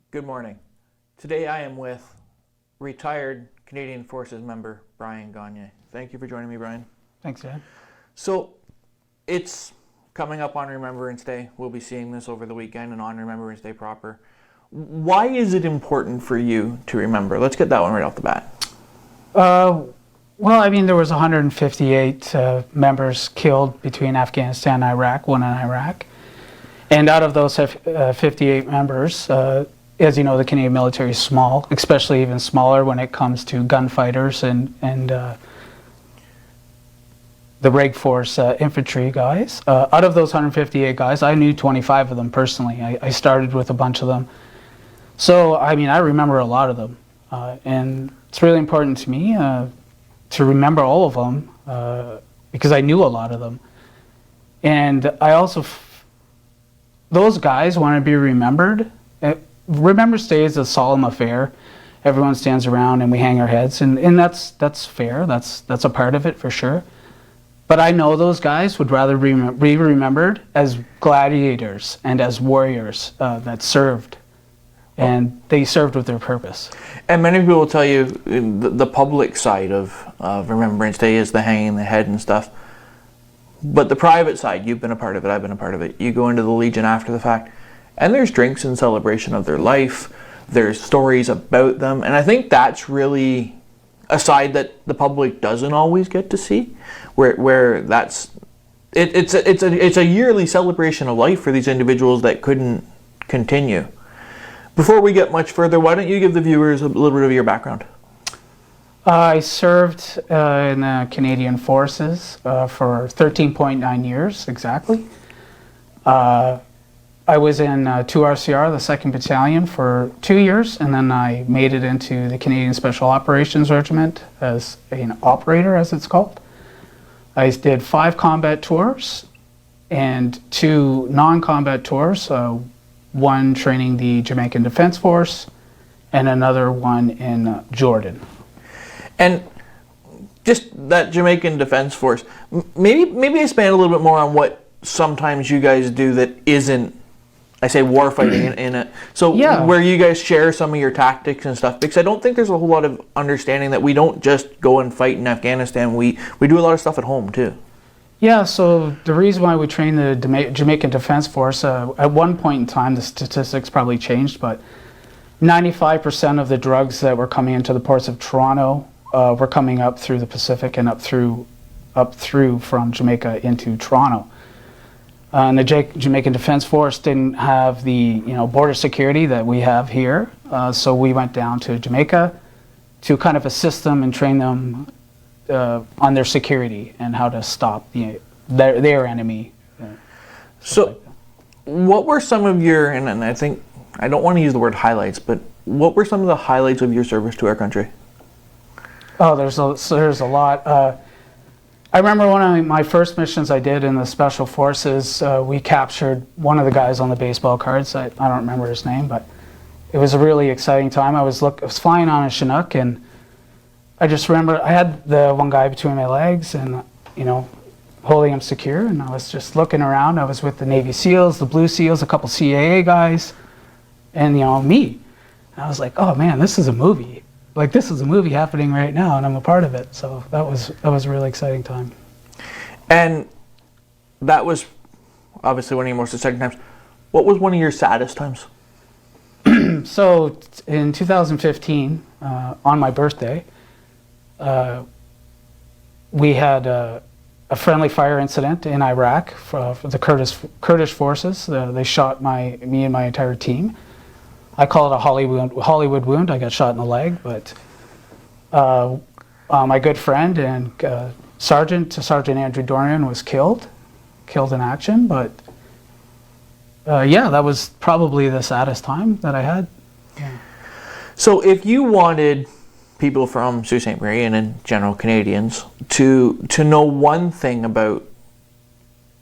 Good morning. Today I am with retired Canadian Forces member Brian Gagne. Thank you for joining me, Brian. Thanks, Ed. So it's coming up on Remembrance Day. We'll be seeing this over the weekend and on Remembrance Day proper. Why is it important for you to remember? Let's get that one right off the bat. Well, I mean, there was 158 members killed between Afghanistan and Iraq, one in Iraq. And out of those 58 members, as you know, the Canadian military is small, especially even smaller when it comes to gunfighters and the Reg Force infantry guys. Out of those 158 guys, I knew 25 of them personally. I started with a bunch of them. So, I mean, I remember a lot of them. And it's really important to me to remember all of them because I knew a lot of them. And I also, those guys want to be remembered. Remembrance Day is a solemn affair. Everyone stands around and we hang our heads, and that's fair. That's a part of it for sure. But I know those guys would rather be remembered as gladiators and as warriors that served, and they served with their purpose. And many people will tell you the public side of Remembrance Day is the hanging the head and stuff. But the private side, you've been a part of it, I've been a part of it. You go into the Legion after the fact, and there's drinks in celebration of their life. There's stories about them. And I think that's really a side that the public doesn't always get to see, where that's it's a yearly celebration of life for these individuals that couldn't continue. Before we get much further, why don't you give the viewers a little bit of your background? I served in the Canadian Forces for 13.9 years exactly. I was in 2RCR, the 2nd Battalion, for 2 years, and then I made it into the Canadian Special Operations Regiment as an operator, as it's called. I did 5 combat tours and 2 non-combat tours, one training the Jamaican Defense Force and another one in Jordan. And just that Jamaican Defense Force, maybe expand a little bit more on what sometimes you guys do that isn't, I say warfighting in it. So yeah, where you guys share some of your tactics and stuff, because I don't think there's a whole lot of understanding that we don't just go and fight in Afghanistan. We do a lot of stuff at home too. Yeah, so the reason why we train the Jamaican Defense Force, at one point in time, the statistics probably changed, but 95% of the drugs that were coming into the ports of Toronto were coming up through the Pacific and up through from Jamaica into Toronto. And the Jamaican Defense Force didn't have the border security that we have here, so we went down to Jamaica to kind of assist them and train them on their security and how to stop their enemy. So, what were some of your, and I think, I don't want to use the word highlights, but what were some of the highlights of your service to our country? Oh, there's a lot. I remember one of my first missions I did in the Special Forces, we captured one of the guys on the baseball cards. I don't remember his name, but it was a really exciting time. I was flying on a Chinook, and I just remember I had the one guy between my legs and, holding him secure, and I was just looking around. I was with the Navy SEALs, the Blue SEALs, a couple CAA guys, and, me. And I was like, oh man, this is a movie. Like, this is a movie happening right now, and I'm a part of it. So that was a really exciting time. And that was obviously one of your most exciting times. What was one of your saddest times? So in 2015, on my birthday, we had a friendly fire incident in Iraq for the Kurdish forces. They shot me and my entire team. I call it a Hollywood wound. I got shot in the leg, but my good friend and Sergeant Andrew Dorian was killed in action. But yeah, that was probably the saddest time that I had. So if you wanted people from Sault Ste. Marie and in general Canadians to know one thing about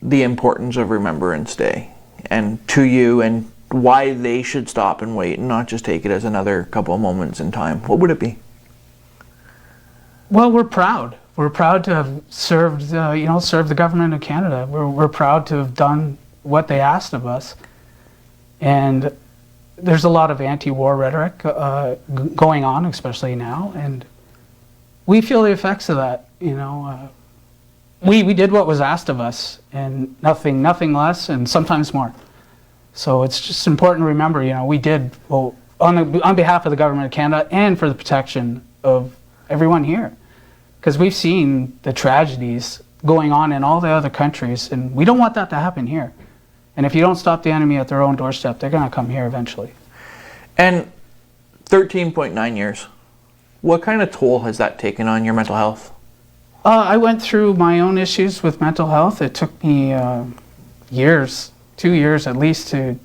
the importance of Remembrance Day and to you and why they should stop and wait and not just take it as another couple of moments in time, what would it be? Well, we're proud. We're proud to have served, served the government of Canada. We're proud to have done what they asked of us. And there's a lot of anti-war rhetoric going on, especially now, and we feel the effects of that. We did what was asked of us, and nothing less, and sometimes more. So it's just important to remember, we did on behalf of the government of Canada and for the protection of everyone here, because we've seen the tragedies going on in all the other countries, and we don't want that to happen here. And if you don't stop the enemy at their own doorstep, they're going to come here eventually. And 13.9 years, what kind of toll has that taken on your mental health? I went through my own issues with mental health. It took me years, 2 years at least, to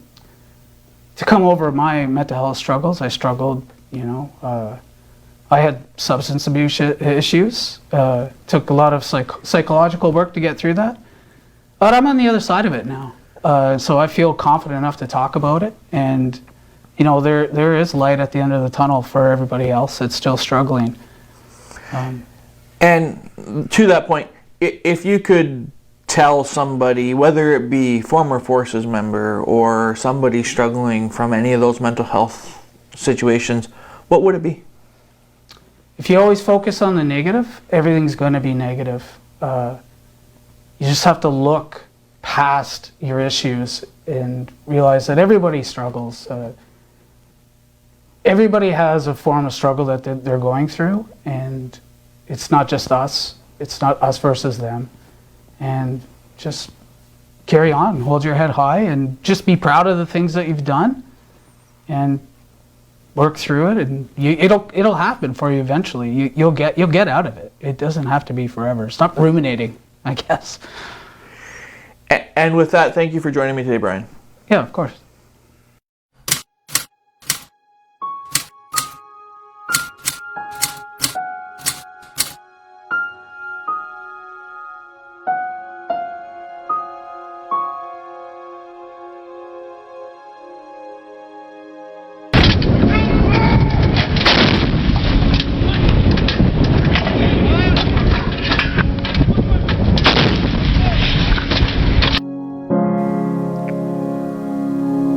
come over my mental health struggles. I struggled, I had substance abuse issues. Took a lot of psychological work to get through that. But I'm on the other side of it now. So I feel confident enough to talk about it, and there is light at the end of the tunnel for everybody else that's still struggling. And to that point, if you could tell somebody, whether it be former forces member or somebody struggling from any of those mental health situations, what would it be? If you always focus on the negative, everything's going to be negative. You just have to look past your issues and realize that everybody struggles. Everybody has a form of struggle that they're going through, and it's not just us. It's not us versus them. And just carry on, hold your head high, and just be proud of the things that you've done, and work through it. And it'll happen for you eventually. You'll get out of it. It doesn't have to be forever. Stop ruminating, I guess. And with that, thank you for joining me today, Brian. Yeah, of course.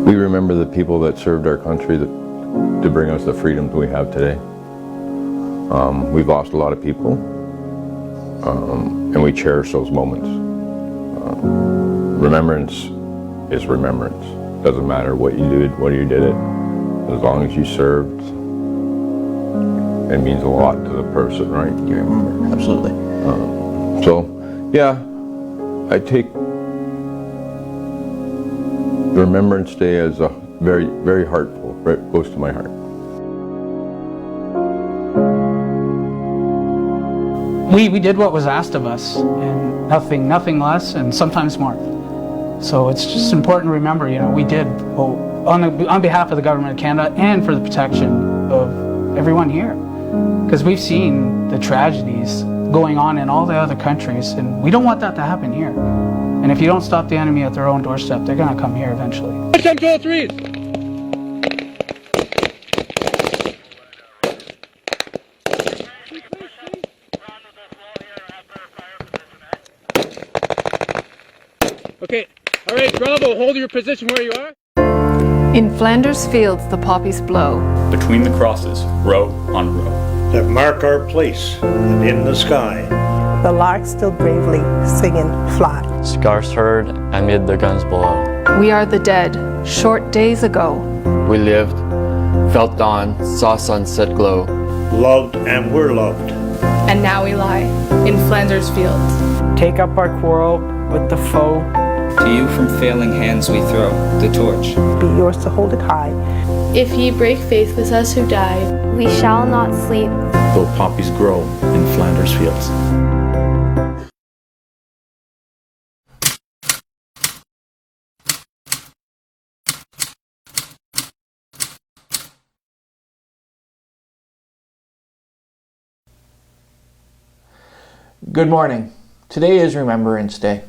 We remember the people that served our country to bring us the freedoms we have today. We've lost a lot of people, and we cherish those moments. Remembrance is remembrance. Doesn't matter what you did, what you did it. As long as you served, it means a lot to the person, right? You remember, absolutely. So, yeah, I take Remembrance Day as a very, very heartful, very close to my heart. We did what was asked of us, and nothing less, and sometimes more. So it's just important to remember, we did on behalf of the government of Canada and for the protection of everyone here, because we've seen the tragedies going on in all the other countries, and we don't want that to happen here. And if you don't stop the enemy at their own doorstep, they're going to come here eventually. Control 3. Okay, all right, Bravo, hold your position where you are. In Flanders fields the poppies blow. Between the crosses, row on row. That mark our place, and in the sky. The lark still bravely singing fly. Scars heard amid the guns below. We are the dead, short days ago. We lived, felt dawn, saw sunset glow. Loved and were loved. And now we lie in Flanders fields. Take up our quarrel with the foe. To you from failing hands we throw the torch. Be yours to hold it high. If ye break faith with us who died, we shall not sleep. Though poppies grow in Flanders fields. Good morning. Today is Remembrance Day.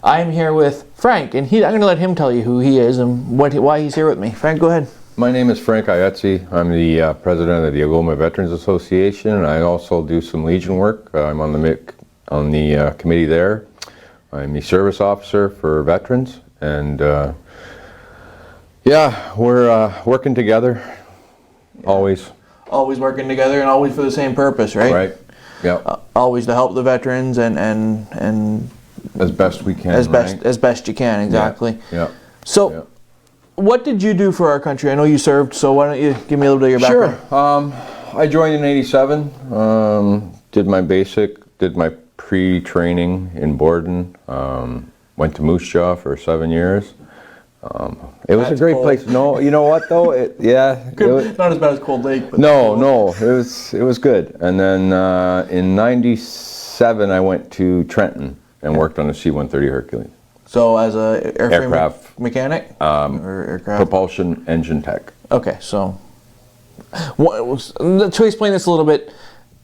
I'm here with Frank, and I'm going to let him tell you who he is and why he's here with me. Frank, go ahead. My name is Frank Ietzi. I'm the president of the Algoma Veterans Association, and I also do some Legion work. I'm on the committee there. I'm the service officer for veterans, and yeah, we're working together, always. Always working together and always for the same purpose, right? Right. Yeah. Always to help the veterans and as best we can. As best you can, exactly. Yeah. So, what did you do for our country? I know you served, so why don't you give me a little bit of your background? Sure. I joined in '87. Did my basic, did my pre-training in Borden. Went to Moose Jaw for 7 years. It was a great place. No, you know what though? Not as bad as Cold Lake. But no, it was good. And then in '97, I went to Trenton and worked on the C-130 Hercules. So as a aircraft mechanic or aircraft propulsion engine tech. Okay, so to explain this a little bit,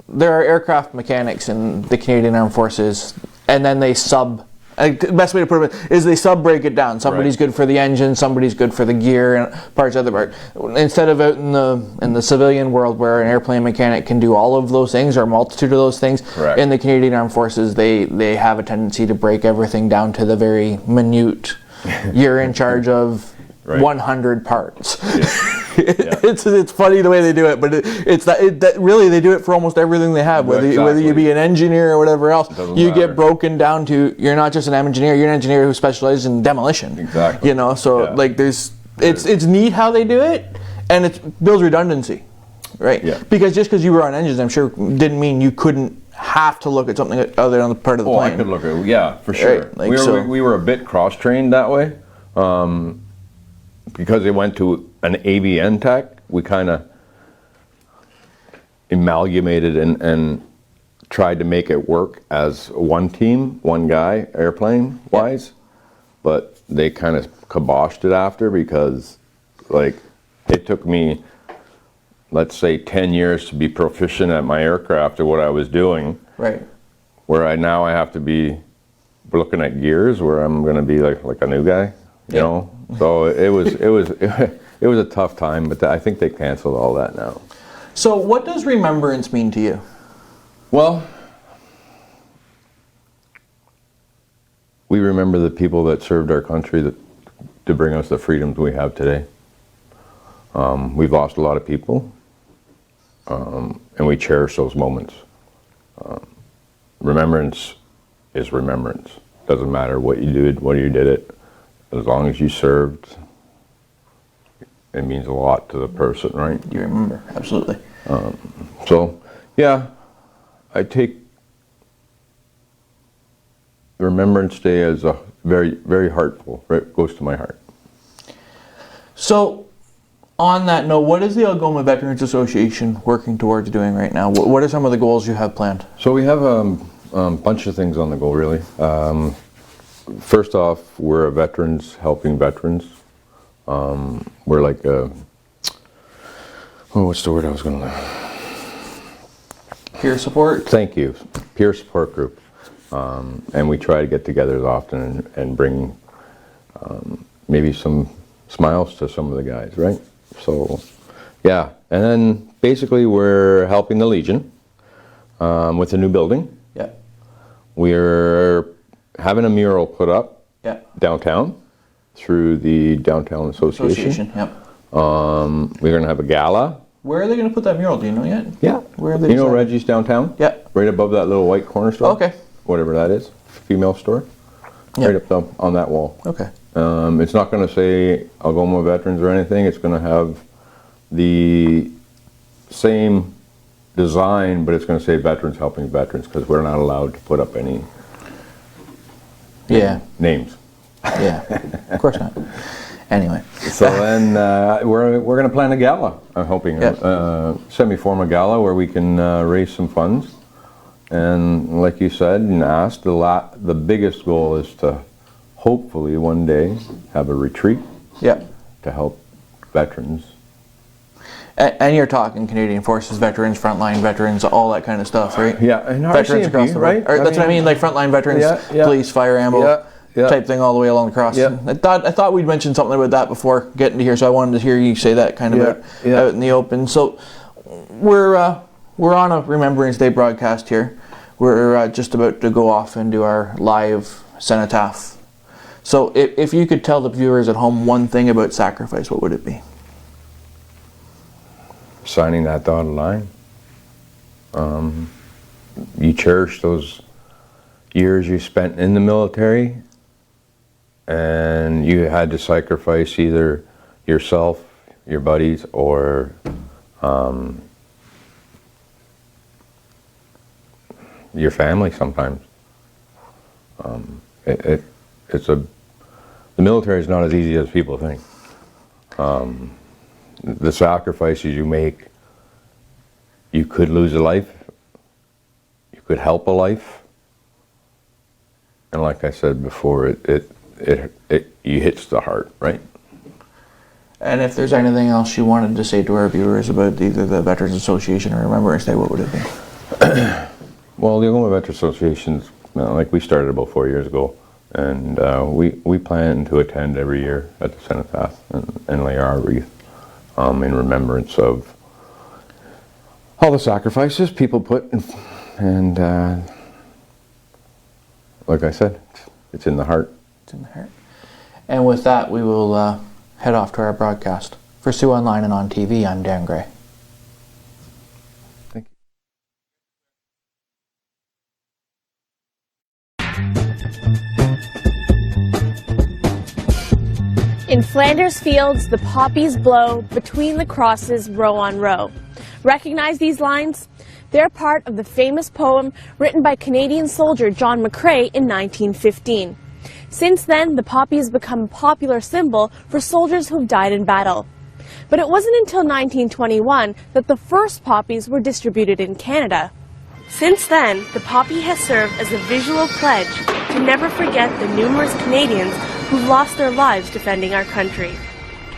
there are aircraft mechanics in the Canadian Armed Forces, and then they the best way to put it is they break it down. Somebody's good for the engine, somebody's good for the gear and parts of the part. Instead of out in the civilian world where an airplane mechanic can do all of those things or a multitude of those things, in the Canadian Armed Forces they have a tendency to break everything down to the very minute. You're in charge of 100 parts. It's funny the way they do it, but really they do it for almost everything they have. Whether you be an engineer or whatever else, get broken down to you're not just an engineer. You're an engineer who specializes in demolition. Exactly. You know, so like it's neat how they do it, and it builds redundancy, right? Yeah. Because just because you were on engines, I'm sure didn't mean you couldn't have to look at something other on the part of the plane. I could look at for sure. Right? Like we were a bit cross trained that way. Because they went to an AVN tech, we kind of amalgamated and tried to make it work as one team, one guy, airplane-wise. But they kind of kiboshed it after because, like, it took me, let's say, 10 years to be proficient at my aircraft or what I was doing. Right. Where I have to be looking at gears where I'm going to be like a new guy, you know? So it was a tough time, but I think they canceled all that now. So what does remembrance mean to you? Well, we remember the people that served our country to bring us the freedoms we have today. We've lost a lot of people, and we cherish those moments. Remembrance is remembrance. Doesn't matter what you did it. As long as you served, it means a lot to the person, right? You remember, absolutely. So, yeah, I take Remembrance Day as a very, very heartful. It goes to my heart. So, on that note, what is the Algoma Veterans Association working towards doing right now? What are some of the goals you have planned? So we have a bunch of things on the go, really. First off, we're a veterans helping veterans. We're like what's the word I was going to... Peer support? Thank you. Peer support group. And we try to get together as often and bring maybe some smiles to some of the guys, right? So, yeah. And then basically we're helping the Legion with a new building. Yeah. We're having a mural put up downtown through the Downtown Association. Yep. We're going to have a gala. Where are they going to put that mural? Do you know yet? Yeah. Where are they? You know Reggie's downtown? Yeah. Right above that little white corner store? Okay. Whatever that is. Female store. Right up on that wall. Okay. It's not going to say Algoma Veterans or anything. It's going to have the same design, but it's going to say Veterans Helping Veterans because we're not allowed to put up any names. Yeah, of course not. Anyway. So then we're going to plan a gala, I'm hoping, a semi-formal gala where we can raise some funds. And like you said and asked, the biggest goal is to hopefully one day have a retreat to help veterans And you're talking Canadian Forces veterans, frontline veterans, all that kind of stuff, right? Yeah, and veterans RCMP, across the road. right? That's what I mean, like frontline veterans, police, fire, ammo, type thing all the way along across. Yeah. I thought we'd mentioned something about that before getting to here, so I wanted to hear you say that kind of out in the open. So we're on a Remembrance Day broadcast here. We're just about to go off and do our live cenotaph. So if you could tell the viewers at home one thing about sacrifice, what would it be? Signing that dotted line. You cherish those years you spent in the military, and you had to sacrifice either yourself, your buddies, or your family sometimes. The military is not as easy as people think. The sacrifices you make, you could lose a life, you could help a life, and like I said before, it hits the heart, right? And if there's anything else you wanted to say to our viewers about either the Veterans Association or Remembrance Day, what would it be? Well, the Oklahoma Veterans Association's, like we started about 4 years ago, and we plan to attend every year at the cenotaph and lay our wreath in remembrance of all the sacrifices people put in, and like I said, it's in the heart. It's in the heart. And with that, we will head off to our broadcast. For Sioux Online and on TV, I'm Dan Gray. Thank you. In Flanders Fields, the poppies blow, between the crosses, row on row. Recognize these lines? They're part of the famous poem written by Canadian soldier John McCrae in 1915. Since then, the poppy has become a popular symbol for soldiers who've died in battle. But it wasn't until 1921 that the first poppies were distributed in Canada. Since then, the poppy has served as a visual pledge to never forget the numerous Canadians who've lost their lives defending our country.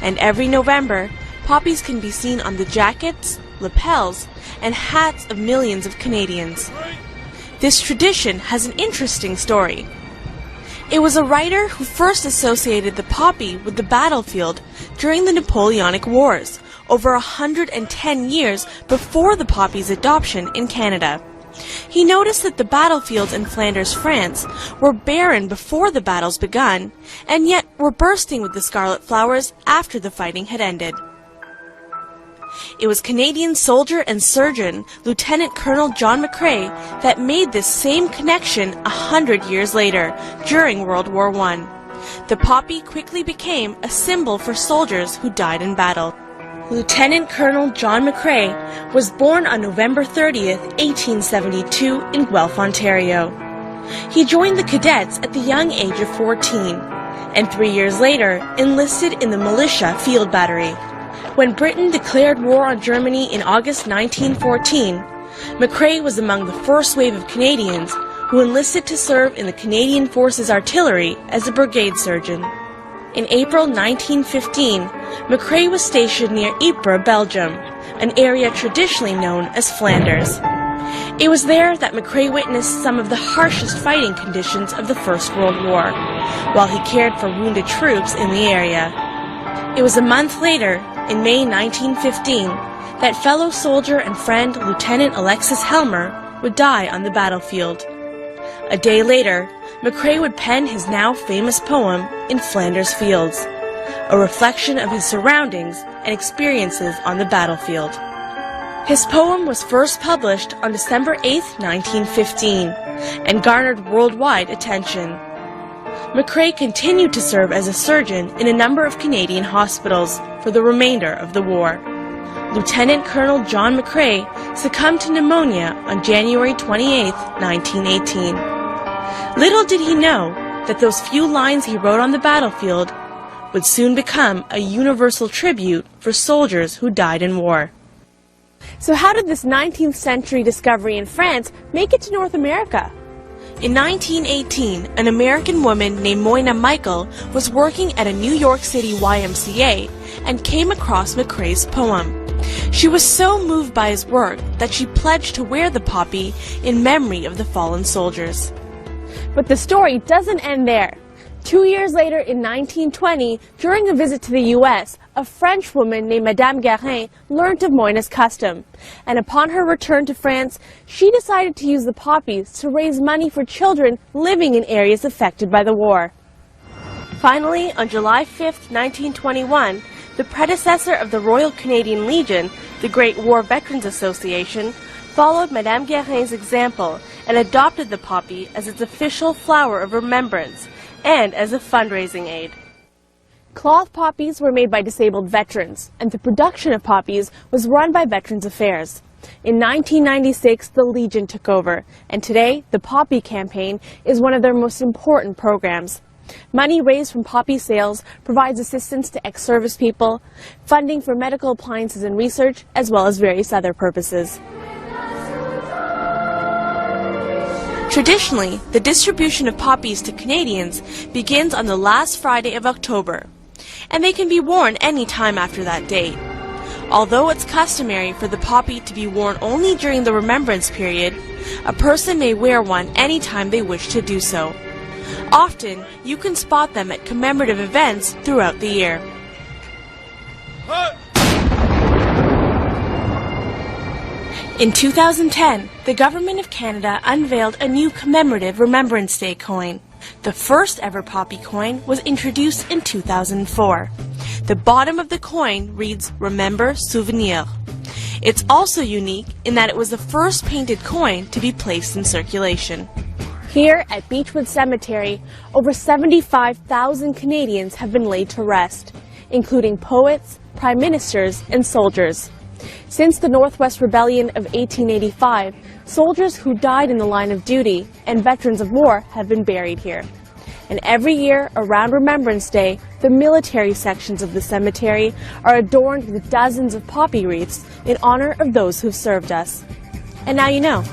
And every November, poppies can be seen on the jackets, lapels, and hats of millions of Canadians. This tradition has an interesting story. It was a writer who first associated the poppy with the battlefield during the Napoleonic Wars, over 110 years before the poppy's adoption in Canada. He noticed that the battlefields in Flanders, France, were barren before the battles begun, and yet were bursting with the scarlet flowers after the fighting had ended. It was Canadian soldier and surgeon Lieutenant Colonel John McCrae that made this same connection 100 years later, during World War I. The poppy quickly became a symbol for soldiers who died in battle. Lieutenant Colonel John McCrae was born on November 30th, 1872 in Guelph, Ontario. He joined the cadets at the young age of 14, and 3 years later enlisted in the militia field battery. When Britain declared war on Germany in August 1914, McCrae was among the first wave of Canadians who enlisted to serve in the Canadian Forces Artillery as a brigade surgeon. In April 1915, McCrae was stationed near Ypres, Belgium, an area traditionally known as Flanders. It was there that McCrae witnessed some of the harshest fighting conditions of the First World War, while he cared for wounded troops in the area. It was a month later, in May 1915, that fellow soldier and friend Lieutenant Alexis Helmer would die on the battlefield. A day later, McCrae would pen his now famous poem, In Flanders Fields, a reflection of his surroundings and experiences on the battlefield. His poem was first published on December 8, 1915, and garnered worldwide attention. McCrae continued to serve as a surgeon in a number of Canadian hospitals for the remainder of the war. Lieutenant Colonel John McCrae succumbed to pneumonia on January 28, 1918. Little did he know that those few lines he wrote on the battlefield would soon become a universal tribute for soldiers who died in war. So how did this 19th century discovery in France make it to North America? In 1918, an American woman named Moyna Michael was working at a New York City YMCA and came across McCrae's poem. She was so moved by his work that she pledged to wear the poppy in memory of the fallen soldiers. But the story doesn't end there. 2 years later, in 1920, during a visit to the U.S., a French woman named Madame Guérin learned of Moyna's custom. And upon her return to France, she decided to use the poppies to raise money for children living in areas affected by the war. Finally, on July 5, 1921, the predecessor of the Royal Canadian Legion, the Great War Veterans Association, followed Madame Guérin's example and adopted the poppy as its official flower of remembrance and as a fundraising aid. Cloth poppies were made by disabled veterans, and the production of poppies was run by Veterans Affairs. In 1996, the Legion took over, and today, the Poppy Campaign is one of their most important programs. Money raised from poppy sales provides assistance to ex-service people, funding for medical appliances and research, as well as various other purposes. Traditionally, the distribution of poppies to Canadians begins on the last Friday of October, and they can be worn any time after that date. Although it's customary for the poppy to be worn only during the remembrance period, a person may wear one any time they wish to do so. Often, you can spot them at commemorative events throughout the year. In 2010, the Government of Canada unveiled a new commemorative Remembrance Day coin. The first ever poppy coin was introduced in 2004. The bottom of the coin reads, "Remember Souvenir." It's also unique in that it was the first painted coin to be placed in circulation. Here at Beechwood Cemetery, over 75,000 Canadians have been laid to rest, including poets, prime ministers, and soldiers. Since the Northwest Rebellion of 1885, soldiers who died in the line of duty and veterans of war have been buried here. And every year, around Remembrance Day, the military sections of the cemetery are adorned with dozens of poppy wreaths in honor of those who've served us. And now you know.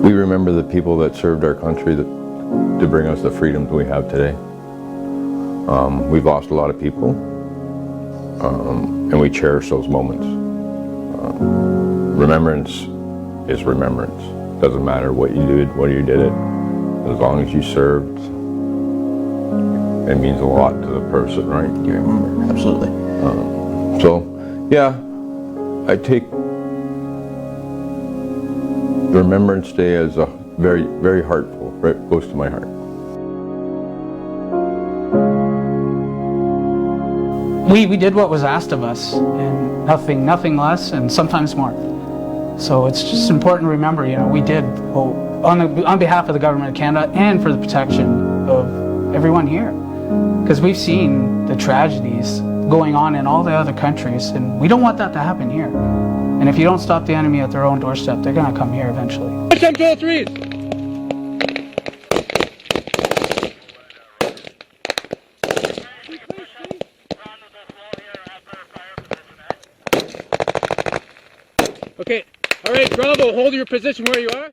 We remember the people that served our country to bring us the freedoms we have today. We've lost a lot of people, and we cherish those moments. Remembrance is remembrance. Doesn't matter what you did, what you did it. As long as you served, it means a lot to the person, right? You remember, absolutely. Yeah, I take Remembrance Day as very, very heartful. Very close to my heart. We did what was asked of us, and nothing less, and sometimes more. So it's just important to remember, we did on behalf of the government of Canada and for the protection of everyone here, because we've seen the tragedies going on in all the other countries, and we don't want that to happen here. And if you don't stop the enemy at their own doorstep, they're going to come here eventually. Push them 12 threes. Okay, all right, Bravo, hold your position where you are.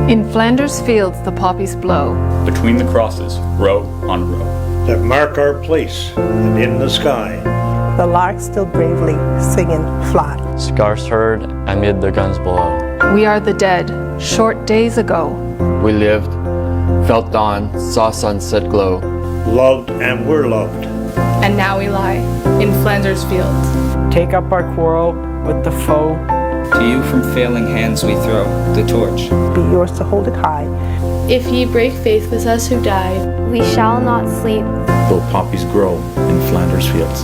In Flanders fields the poppies blow. Between the crosses, row on row. That mark our place, and in the sky. The lark still bravely singing fly. Scars heard amid the guns below. We are the dead, short days ago. We lived, felt dawn, saw sunset glow. Loved and were loved. And now we lie in Flanders fields. Take up our quarrel with the foe. To you from failing hands we throw the torch. Be yours to hold it high. If ye break faith with us who died, we shall not sleep. Though poppies grow in Flanders fields.